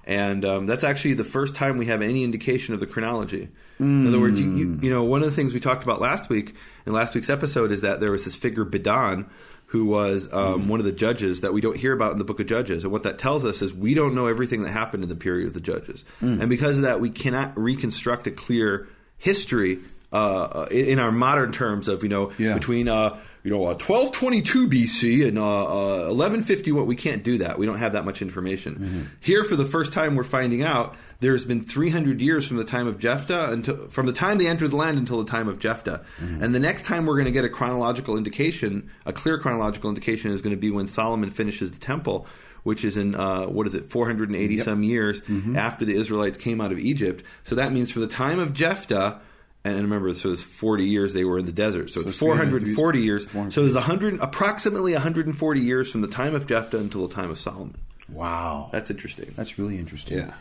And that's actually the first time we have any indication of the chronology. In other words, you know, one of the things we talked about last week in last week's episode is that there was this figure Bidan, who was one of the judges that we don't hear about in the book of Judges. And what that tells us is we don't know everything that happened in the period of the Judges. And because of that, we cannot reconstruct a clear history in our modern terms of, between 1222 BC and 1151. We can't do that. We don't have that much information. Here, for the first time, we're finding out there's been 300 years from the time of Jephthah, from the time they entered the land until the time of Jephthah. And the next time we're going to get a chronological indication, a clear chronological indication, is going to be when Solomon finishes the temple, which is in, 480 some years after the Israelites came out of Egypt. So that means from the time of Jephthah, and remember, so it's 40 years they were in the desert. So it's 440 years. So there's approximately 140 years from the time of Jephthah until the time of Solomon. Wow. That's interesting. That's really interesting. Yeah.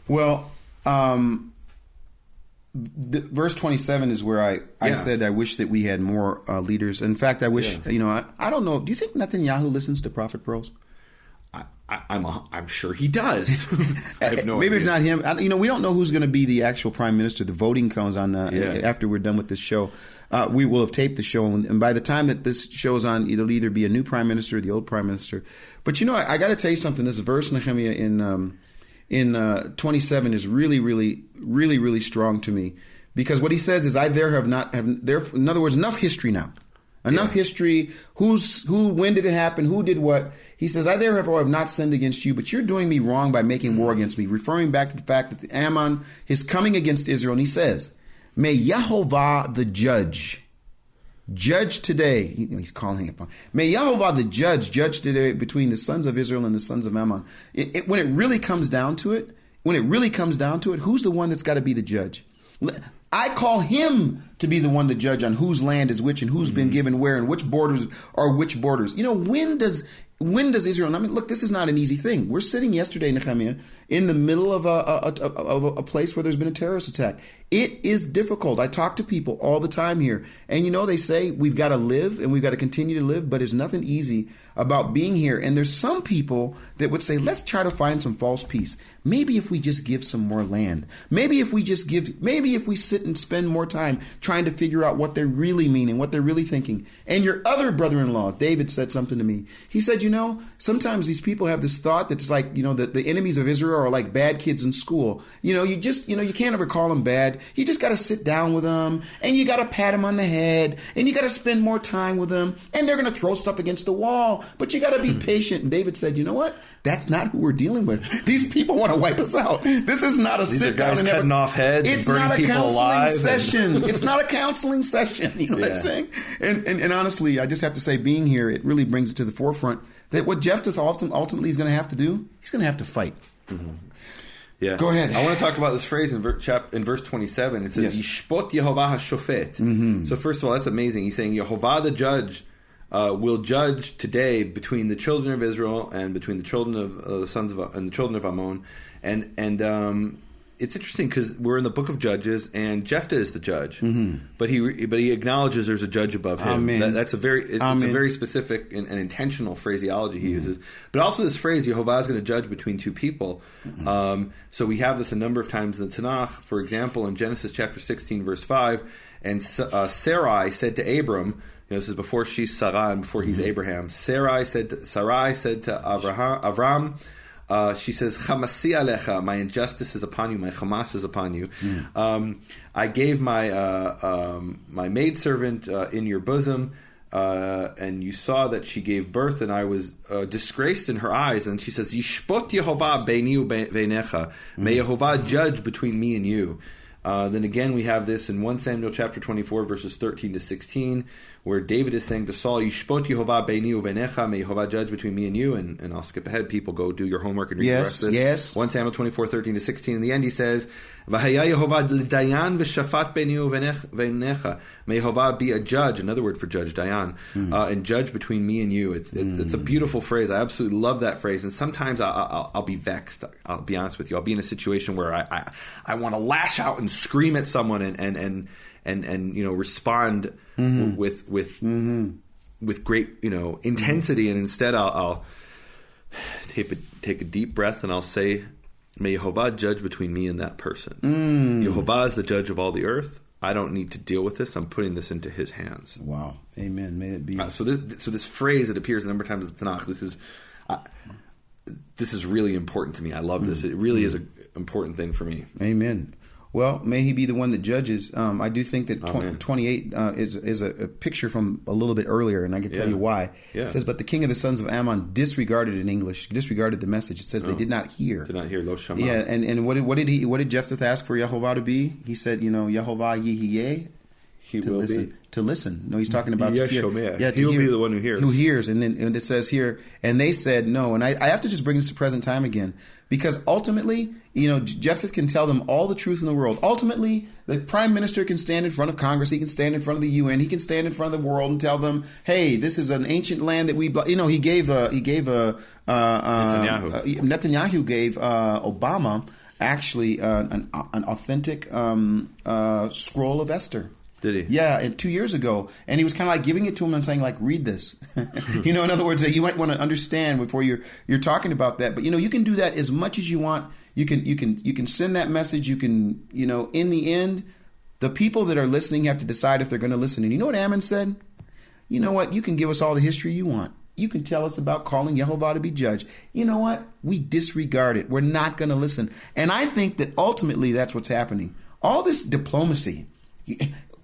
Well, verse 27 is where I said I wish that we had more leaders. In fact, I wish, I don't know. Do you think Netanyahu listens to Prophet Pearls? I'm sure he does. I have no Maybe idea. it's not him. We don't know who's going to be the actual prime minister. The voting comes on after we're done with this show. We will have taped the show, and by the time that this show's on, it'll either be a new prime minister or the old prime minister. But I got to tell you something. This verse, Nehemia, in 27 is really, really, really, really strong to me, because what he says is, in other words, enough history now. Enough history. When did it happen? Who did what? He says, I therefore have not sinned against you, but you're doing me wrong by making war against me, referring back to the fact that the Ammon is coming against Israel. And he says, may Yehovah the judge today. He's calling upon. May Yehovah the judge today between the sons of Israel and the sons of Ammon. When it really comes down to it, who's the one that's got to be the judge? I call him to be the one to judge on whose land is which and who's been given where and which borders are which borders. When does Israel? Look, this is not an easy thing. We're sitting yesterday, Nehemia, in the middle of a place where there's been a terrorist attack. It is difficult. I talk to people all the time here, and they say we've got to live and we've got to continue to live, but there's nothing easy about being here. And there's some people that would say, let's try to find some false peace. Maybe if we just give some more land. Maybe if we sit and spend more time trying to figure out what they really mean and what they're really thinking. And your other brother-in-law, David, said something to me. He said, sometimes these people have this thought that it's like, the enemies of Israel are like bad kids in school. You can't ever call them bad. You just got to sit down with them and you got to pat them on the head and you got to spend more time with them, and they're going to throw stuff against the wall, but you got to be patient. And David said, you know what? That's not who we're dealing with. These people want to wipe us out. This is not a sit down and cutting off heads. It's and burning not a people alive. session. It's not a counseling session. You know what I'm saying? And honestly, I just have to say, being here, it really brings it to the forefront that what Jephthah ultimately is going to have to do, he's going to have to fight. Yeah. Go ahead. I want to talk about this phrase in verse 27. It says, Yishpot Yehovah HaShofet. So first of all, that's amazing. He's saying Yehovah the judge will judge today between the children of Israel and between the children of the sons of and the children of Ammon. And it's interesting because we're in the book of Judges, and Jephthah is the judge, but he acknowledges there's a judge above him. It's a very specific and intentional phraseology he uses. But also this phrase, Yehovah is going to judge between two people. So we have this a number of times in the Tanakh. For example, in Genesis chapter 16, verse 5, and Sarai said to Abram, this is before she's Sarah and before he's Abraham. Sarai said to Avram, she says, Chamasi alecha, my injustice is upon you, my chamas is upon you. I gave my maidservant in your bosom, and you saw that she gave birth, and I was disgraced in her eyes. And she says, Yishpot Yehovah beini u'beinecha, may Yehovah judge between me and you. Then again, we have this in 1 Samuel chapter 24, verses 13 to 16, where David is saying to Saul, Yishpot Yehovah beini uvenecha, may Yehovah judge between me and you. And I'll skip ahead. People go do your homework and read the rest of this. Yes. 1 Samuel 24:13-16. In the end, he says, V'haya Yehovah l'dayan v'shafat beini uvenecha. May Yehovah be a judge, another word for judge, dayan, and judge between me and you. It's a beautiful phrase. I absolutely love that phrase. And sometimes I'll be vexed. I'll be honest with you. I'll be in a situation where I want to lash out and scream at someone and respond with great intensity, and instead I'll take a deep breath and I'll say, may Yehovah judge between me and that person. Yehovah is the judge of all the earth. I don't need to deal with this. I'm putting this into His hands. Wow, Amen. May it be. So this phrase that appears a number of times in the Tanakh. This is really important to me. I love this. It really is an important thing for me. Amen. Well, may He be the one that judges. I do think that 28 is a picture from a little bit earlier, and I can tell you why. Yeah. It says, but the king of the sons of Ammon disregarded the message. It says they did not hear. Did not hear, lo shama. Yeah, and what did Jephthah ask for Yehovah to be? He said, Yehovah Yihiyeh. He will listen. be. To listen. No, he's talking about to hear. Yeah, he will be the one who hears. Who hears. And then it says here, and they said no. And I have to just bring this to present time again, because ultimately, Jephthah can tell them all the truth in the world. Ultimately, the prime minister can stand in front of Congress. He can stand in front of the UN. He can stand in front of the world and tell them, "Hey, this is an ancient land that we." He gave Netanyahu gave Obama actually an authentic scroll of Esther. Did he? Yeah, 2 years ago, and he was kind of like giving it to him and saying, like, read this. In other words, that you might want to understand before you're talking about that. But you can do that as much as you want. You can send that message. You can in the end, the people that are listening have to decide if they're going to listen. And you know what Ammon said? You know what? You can give us all the history you want. You can tell us about calling Yehovah to be judge. You know what? We disregard it. We're not going to listen. And I think that ultimately that's what's happening. All this diplomacy.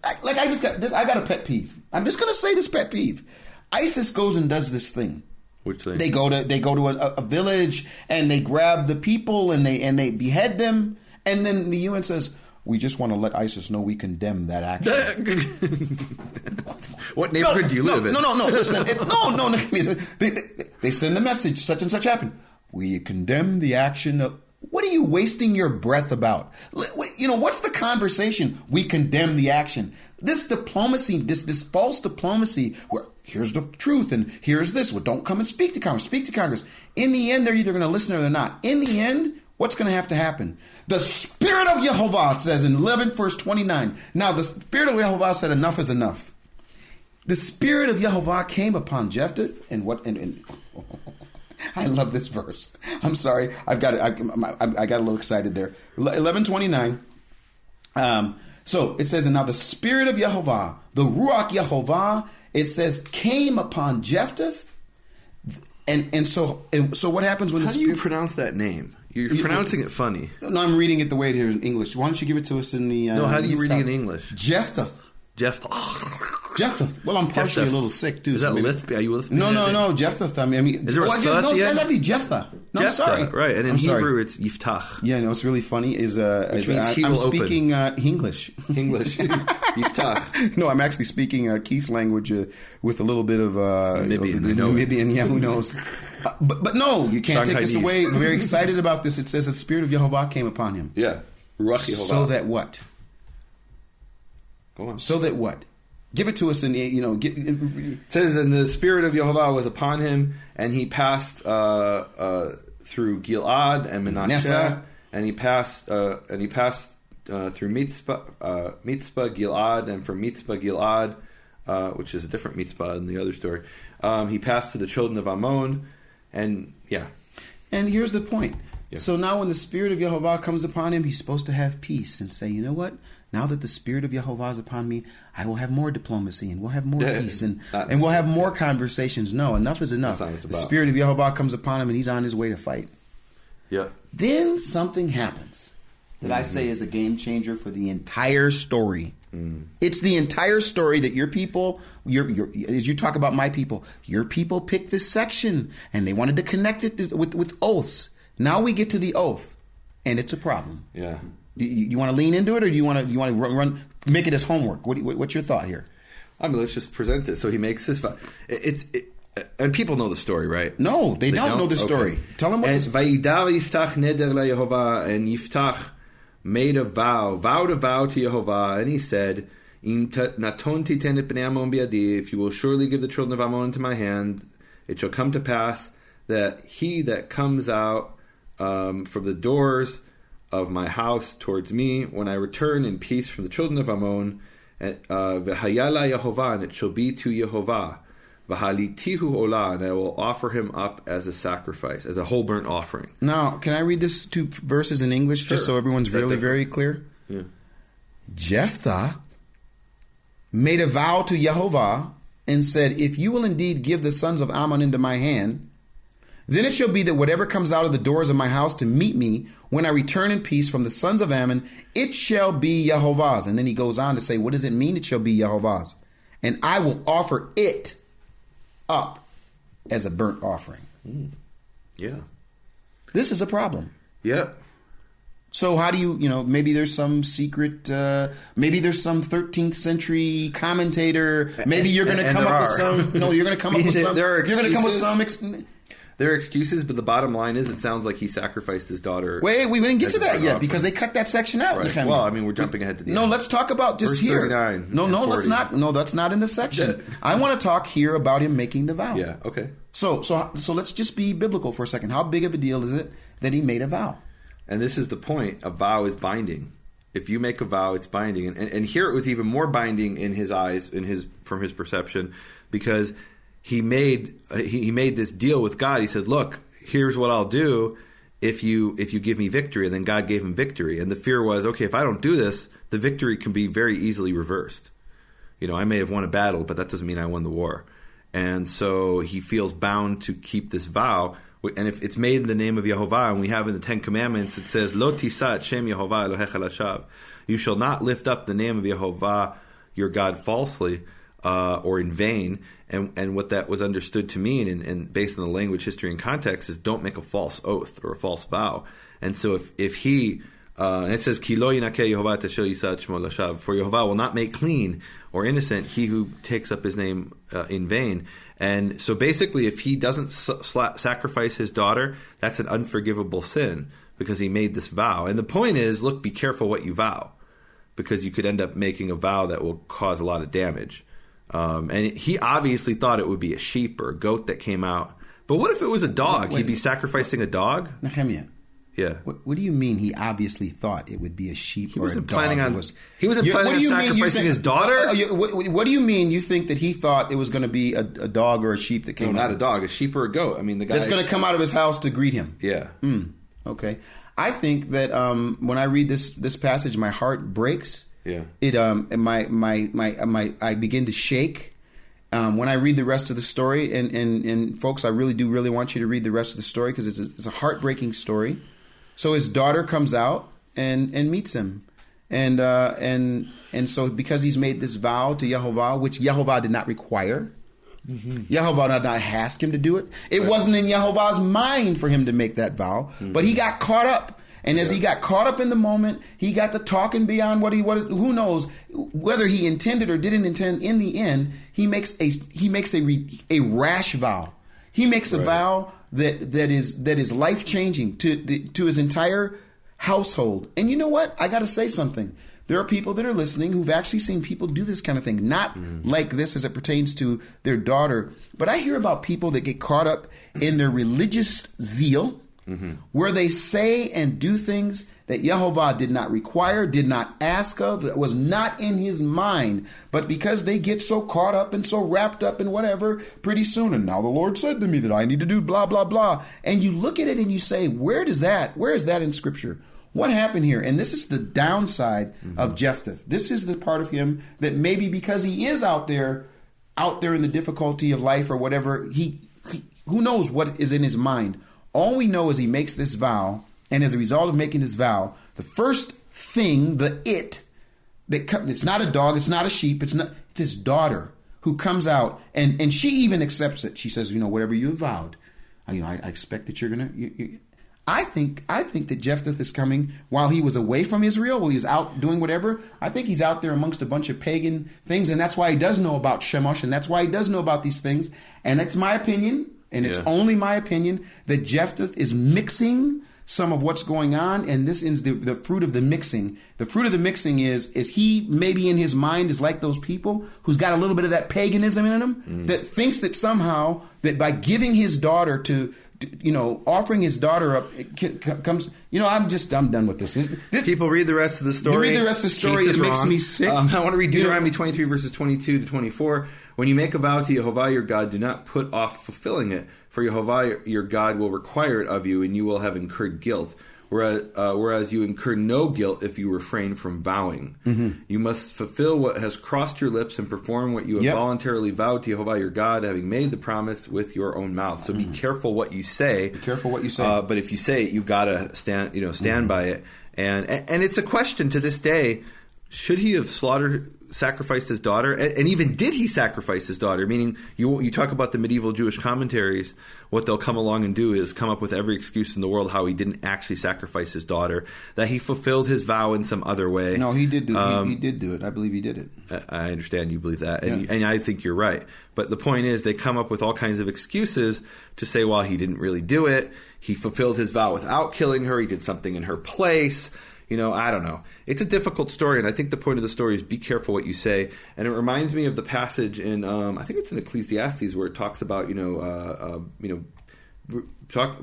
I got a pet peeve. I'm just going to say this pet peeve. ISIS goes and does this thing. Which thing? They go to a village and they grab the people and they behead them, and then the UN says, we just want to let ISIS know we condemn that action. What neighborhood do you live in? No. Listen, they send the message. Such and such happened. We condemn the action of. What are you wasting your breath about? What's the conversation? We condemn the action. This diplomacy, this false diplomacy, where here's the truth and here's this. Well, don't come and speak to Congress. Speak to Congress. In the end, they're either going to listen or they're not. In the end, what's going to have to happen? The Spirit of Yehovah, it says in 11 verse 29. Now, the Spirit of Yehovah said, enough is enough. The Spirit of Yehovah came upon Jephthah, and I love this verse. I'm sorry. I got a little excited there. 11:29. So it says, and now the Spirit of Yehovah, the Ruach Yehovah, it says, came upon Jephthah. And so what happens when How do you pronounce that name? You're pronouncing it funny. No, I'm reading it the way it is in English. Why don't you give it to us in the... No, how do you read it in English? Jephthah. Jephthah. Well, I'm partially a little sick too. Is that Lith? Are you with me? No. Jephthah. I mean, is there a thought? No, it's actually Jephthah. No, I'm sorry. Right, and in Hebrew it's Yiftach. Yeah, what's really funny is I'm speaking English. English. Yiftach. No, I'm actually speaking Keith's language with a little bit of Namibian. Yeah, who knows? But no, you can't take this away. I'm very excited about this. It says the Spirit of Yehovah came upon him. Yeah. Ruach Yehovah. So that what? Go on. So that what? Give it to us in it says, and the Spirit of Yehovah was upon him, and he passed through Gilad and Manasseh, and he passed through Mitzpah, Gilad, and from Mitzpah, Gilad, which is a different Mitzpah in the other story. He passed to the children of Ammon, and yeah. And here's the point. Yeah. So now when the Spirit of Yehovah comes upon him, he's supposed to have peace and say, you know what? Now that the Spirit of Yehovah is upon me, I will have more diplomacy and we'll have more peace and we'll have more conversations. No, enough is enough. The Spirit of Yehovah comes upon him and he's on his way to fight. Yeah. Then something happens that I say is a game changer for the entire story. It's the entire story that your people, as you talk about my people, your people picked this section and they wanted to connect it with oaths. Now we get to the oath, and it's a problem. Yeah. You want to lean into it, or do you want to run make it as homework? What's your thought here? I mean, let's just present it. So he makes this vow. And people know the story, right? No, they don't know the story. Okay. Tell them what. And Vayidar Yiftach neder leYehovah, and Yiftach made a vowed a vow to Yehovah, and he said, Naton titen et bnei Ammon biadi, if you will surely give the children of Ammon into my hand, it shall come to pass that he that comes out from the doors of my house towards me, when I return in peace from the children of Ammon, v'hayala Yehovah, and it shall be to Yehovah, v'halitihu olah, and I will offer him up as a sacrifice, as a whole burnt offering. Now, can I read this 2 verses in English, just so everyone's really very clear? Yeah. Jephthah made a vow to Yehovah and said, if you will indeed give the sons of Ammon into my hand, then it shall be that whatever comes out of the doors of my house to meet me, when I return in peace from the sons of Ammon, it shall be Yehovah's. And then he goes on to say, what does it mean it shall be Yehovah's? And I will offer it up as a burnt offering. Yeah. This is a problem. Yeah. So how do you maybe there's some secret, maybe there's some 13th century commentator, maybe you're going to come up with some, you're going to come up with some, you're going to come with some... There are excuses, but the bottom line is, it sounds like he sacrificed his daughter. Wait, we didn't get to that yet because they cut that section out. Right. Well, I mean, we're jumping ahead to the end. No, let's talk about just Verse here. 39 no, let's not. No, that's not in the section. I want to talk here about him making the vow. Yeah. Okay. So let's just be biblical for a second. How big of a deal is it that he made a vow? And this is the point. A vow is binding. If you make a vow, it's binding. And here it was even more binding in his eyes, from his perception, because he made this deal with God. He said, "Look, here's what I'll do if you give me victory." And then God gave him victory. And the fear was, okay, if I don't do this, the victory can be very easily reversed. I may have won a battle, but that doesn't mean I won the war. And so he feels bound to keep this vow. And if it's made in the name of Yehovah, and we have in the 10 Commandments, it says, Lo tisa et shem Yehovah Elohecha lashav. You shall not lift up the name of Yehovah, your God, falsely or in vain. And what that was understood to mean, and based on the language, history, and context, is don't make a false oath or a false vow. And so if he, and it says, Ki lo yinakeh Yehovah teshel yisad shmo lashav, for Yehovah will not make clean or innocent he who takes up his name in vain. And so basically, if he doesn't sacrifice his daughter, that's an unforgivable sin because he made this vow. And the point is, look, be careful what you vow, because you could end up making a vow that will cause a lot of damage. And he obviously thought it would be a sheep or a goat that came out. But what if it was a dog? He'd be sacrificing a dog? Nehemia. Yeah. What do you mean he obviously thought it would be a sheep or a dog? He wasn't planning on sacrificing his daughter? What do you mean you think that he thought it was going to be a dog or a sheep that came out? No, not a dog, a sheep or a goat. I mean, the guy that's going to come out of his house to greet him. Yeah. Okay. I think that when I read this passage, my heart breaks. Yeah. I begin to shake when I read the rest of the story. And folks, I really want you to read the rest of the story because it's a heartbreaking story. So his daughter comes out and meets him, and so because he's made this vow to Yehovah, which Yehovah did not require, Yehovah did not ask him to do it. It wasn't in Yehovah's mind for him to make that vow, but he got caught up. And as he got caught up in the moment, he got to talking beyond what he was. Who knows whether he intended or didn't intend? In the end, he makes a rash vow. He makes a vow that is life changing to his entire household. And you know what? I got to say something. There are people that are listening who've actually seen people do this kind of thing, not like this as it pertains to their daughter, but I hear about people that get caught up in their religious zeal. Where they say and do things that Yehovah did not require, did not ask of, that was not in his mind. But because they get so caught up and so wrapped up in whatever, pretty soon, and now the Lord said to me that I need to do blah, blah, blah. And you look at it and you say, where is that in Scripture? What happened here? And this is the downside of Jephthah. This is the part of him that maybe because he is out there in the difficulty of life or whatever, he who knows what is in his mind. All we know is he makes this vow, and as a result of making this vow, the first thing, it's not a dog, it's not a sheep, it's his daughter who comes out, and she even accepts it. She says, whatever you have vowed, I expect that you're going to... I think that Jephthah is coming while he was away from Israel, while he was out doing whatever. I think he's out there amongst a bunch of pagan things, and that's why he does know about Shemosh, and that's why he does know about these things. And it's my opinion, and it's only my opinion, that Jephthah is mixing some of what's going on, and this is the fruit of the mixing. The fruit of the mixing is he maybe in his mind is like those people who's got a little bit of that paganism in him, that thinks that somehow that by giving his daughter to offering his daughter up comes. I'm done with this. People read the rest of the story. You read the rest of the story. It makes me sick. I want to read Deuteronomy 23 verses 22 to 24. When you make a vow to Yehovah your God, do not put off fulfilling it. For Yehovah your God will require it of you, and you will have incurred guilt. Whereas you incur no guilt if you refrain from vowing. Mm-hmm. You must fulfill what has crossed your lips and perform what you have voluntarily vowed to Yehovah your God, having made the promise with your own mouth. So be careful what you say. Be careful what you say. But if you say it, you gotta stand by it. And it's a question to this day: should he have sacrificed his daughter? And even did he sacrifice his daughter? Meaning, you talk about the medieval Jewish commentaries, what they'll come along and do is come up with every excuse in the world how he didn't actually sacrifice his daughter, that he fulfilled his vow in some other way. No, he did do he did do it. I believe he did it. I understand you believe that, and I think you're right. But the point is, they come up with all kinds of excuses to say, well, he didn't really do it. He fulfilled his vow without killing her. He did something in her place. I don't know. It's a difficult story, and I think the point of the story is be careful what you say. And it reminds me of the passage in, I think it's in Ecclesiastes, where it talks about,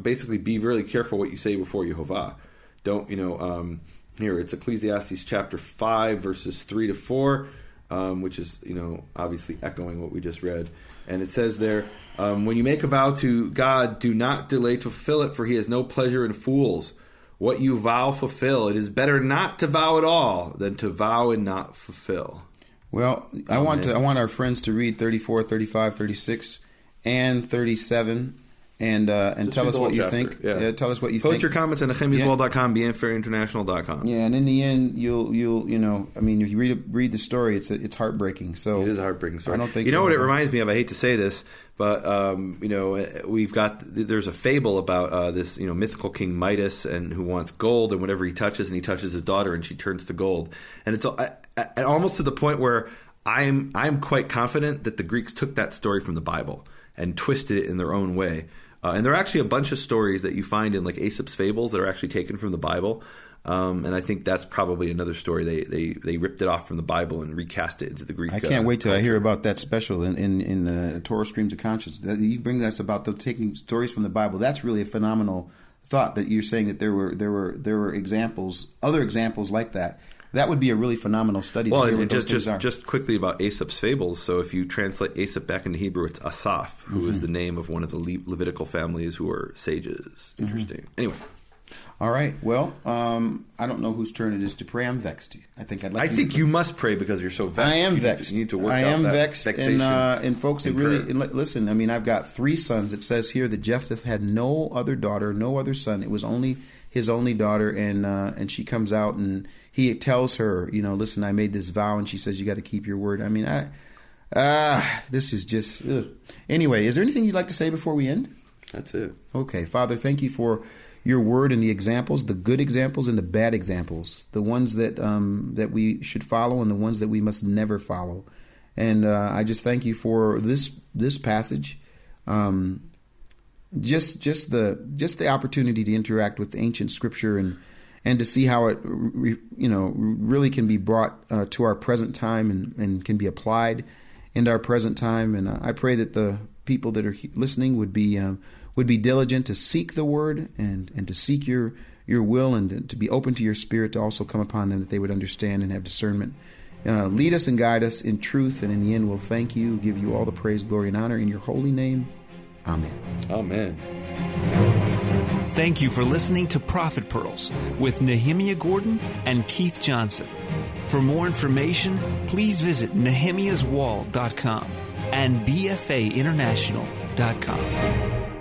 basically be really careful what you say before Yehovah. Don't, here, it's Ecclesiastes chapter 5, verses 3 to 4, which is, obviously echoing what we just read. And it says there, when you make a vow to God, do not delay to fulfill it, for he has no pleasure in fools. What you vow, fulfill. It is better not to vow at all than to vow and not fulfill. Well, I want our friends to read 34, 35, 36, and 37, and tell us what you think. Yeah, tell us what you think. Post your comments on nehemiaswall.com, beingfairinternational.com. Yeah, and in the end, you'll if you read the story, it's heartbreaking. So it is a heartbreaking story. I don't think what it reminds me of. I hate to say this, but there's a fable about this mythical king Midas and who wants gold, and whatever he touches his daughter, and she turns to gold, and it's almost to the point where I'm quite confident that the Greeks took that story from the Bible and twisted it in their own way. And there are actually a bunch of stories that you find in like Aesop's fables that are actually taken from the Bible. And I think that's probably another story. They ripped it off from the Bible and recast it into the Greek. I can't wait till I hear about that special in Torah Streams of Conscience. You bring us about taking stories from the Bible. That's really a phenomenal thought, that you're saying that there were examples, other examples like that. That would be a really phenomenal study. Well, and just quickly about Aesop's fables. So if you translate Aesop back into Hebrew, it's Asaph, who is the name of one of the Levitical families who are sages. Interesting. Anyway. All right. Well, I don't know whose turn it is to pray. I'm vexed. I think you must pray because you're so vexed. I am vexed. You need to work out that vexed. Vexation. And folks, listen. I mean, I've got 3 sons. It says here that Jephthah had no other daughter, no other son. It was only his only daughter, and she comes out and he tells her, listen, I made this vow, and she says, you got to keep your word. I mean, this is just Anyway, is there anything you'd like to say before we end? That's it. Okay, Father, thank you for your word and the examples, the good examples and the bad examples, the ones that we should follow and the ones that we must never follow. And I just thank you for this passage. Just the opportunity to interact with ancient scripture and to see how it really can be brought to our present time and can be applied in our present time. And I pray that the people that are listening would be diligent to seek the word and to seek your will, and to be open to your spirit to also come upon them, that they would understand and have discernment. Lead us and guide us in truth, and in the end we'll thank you, give you all the praise, glory, and honor in your holy name. Amen. Amen. Thank you for listening to Prophet Pearls with Nehemia Gordon and Keith Johnson. For more information, please visit nehemiaswall.com and bfainternational.com.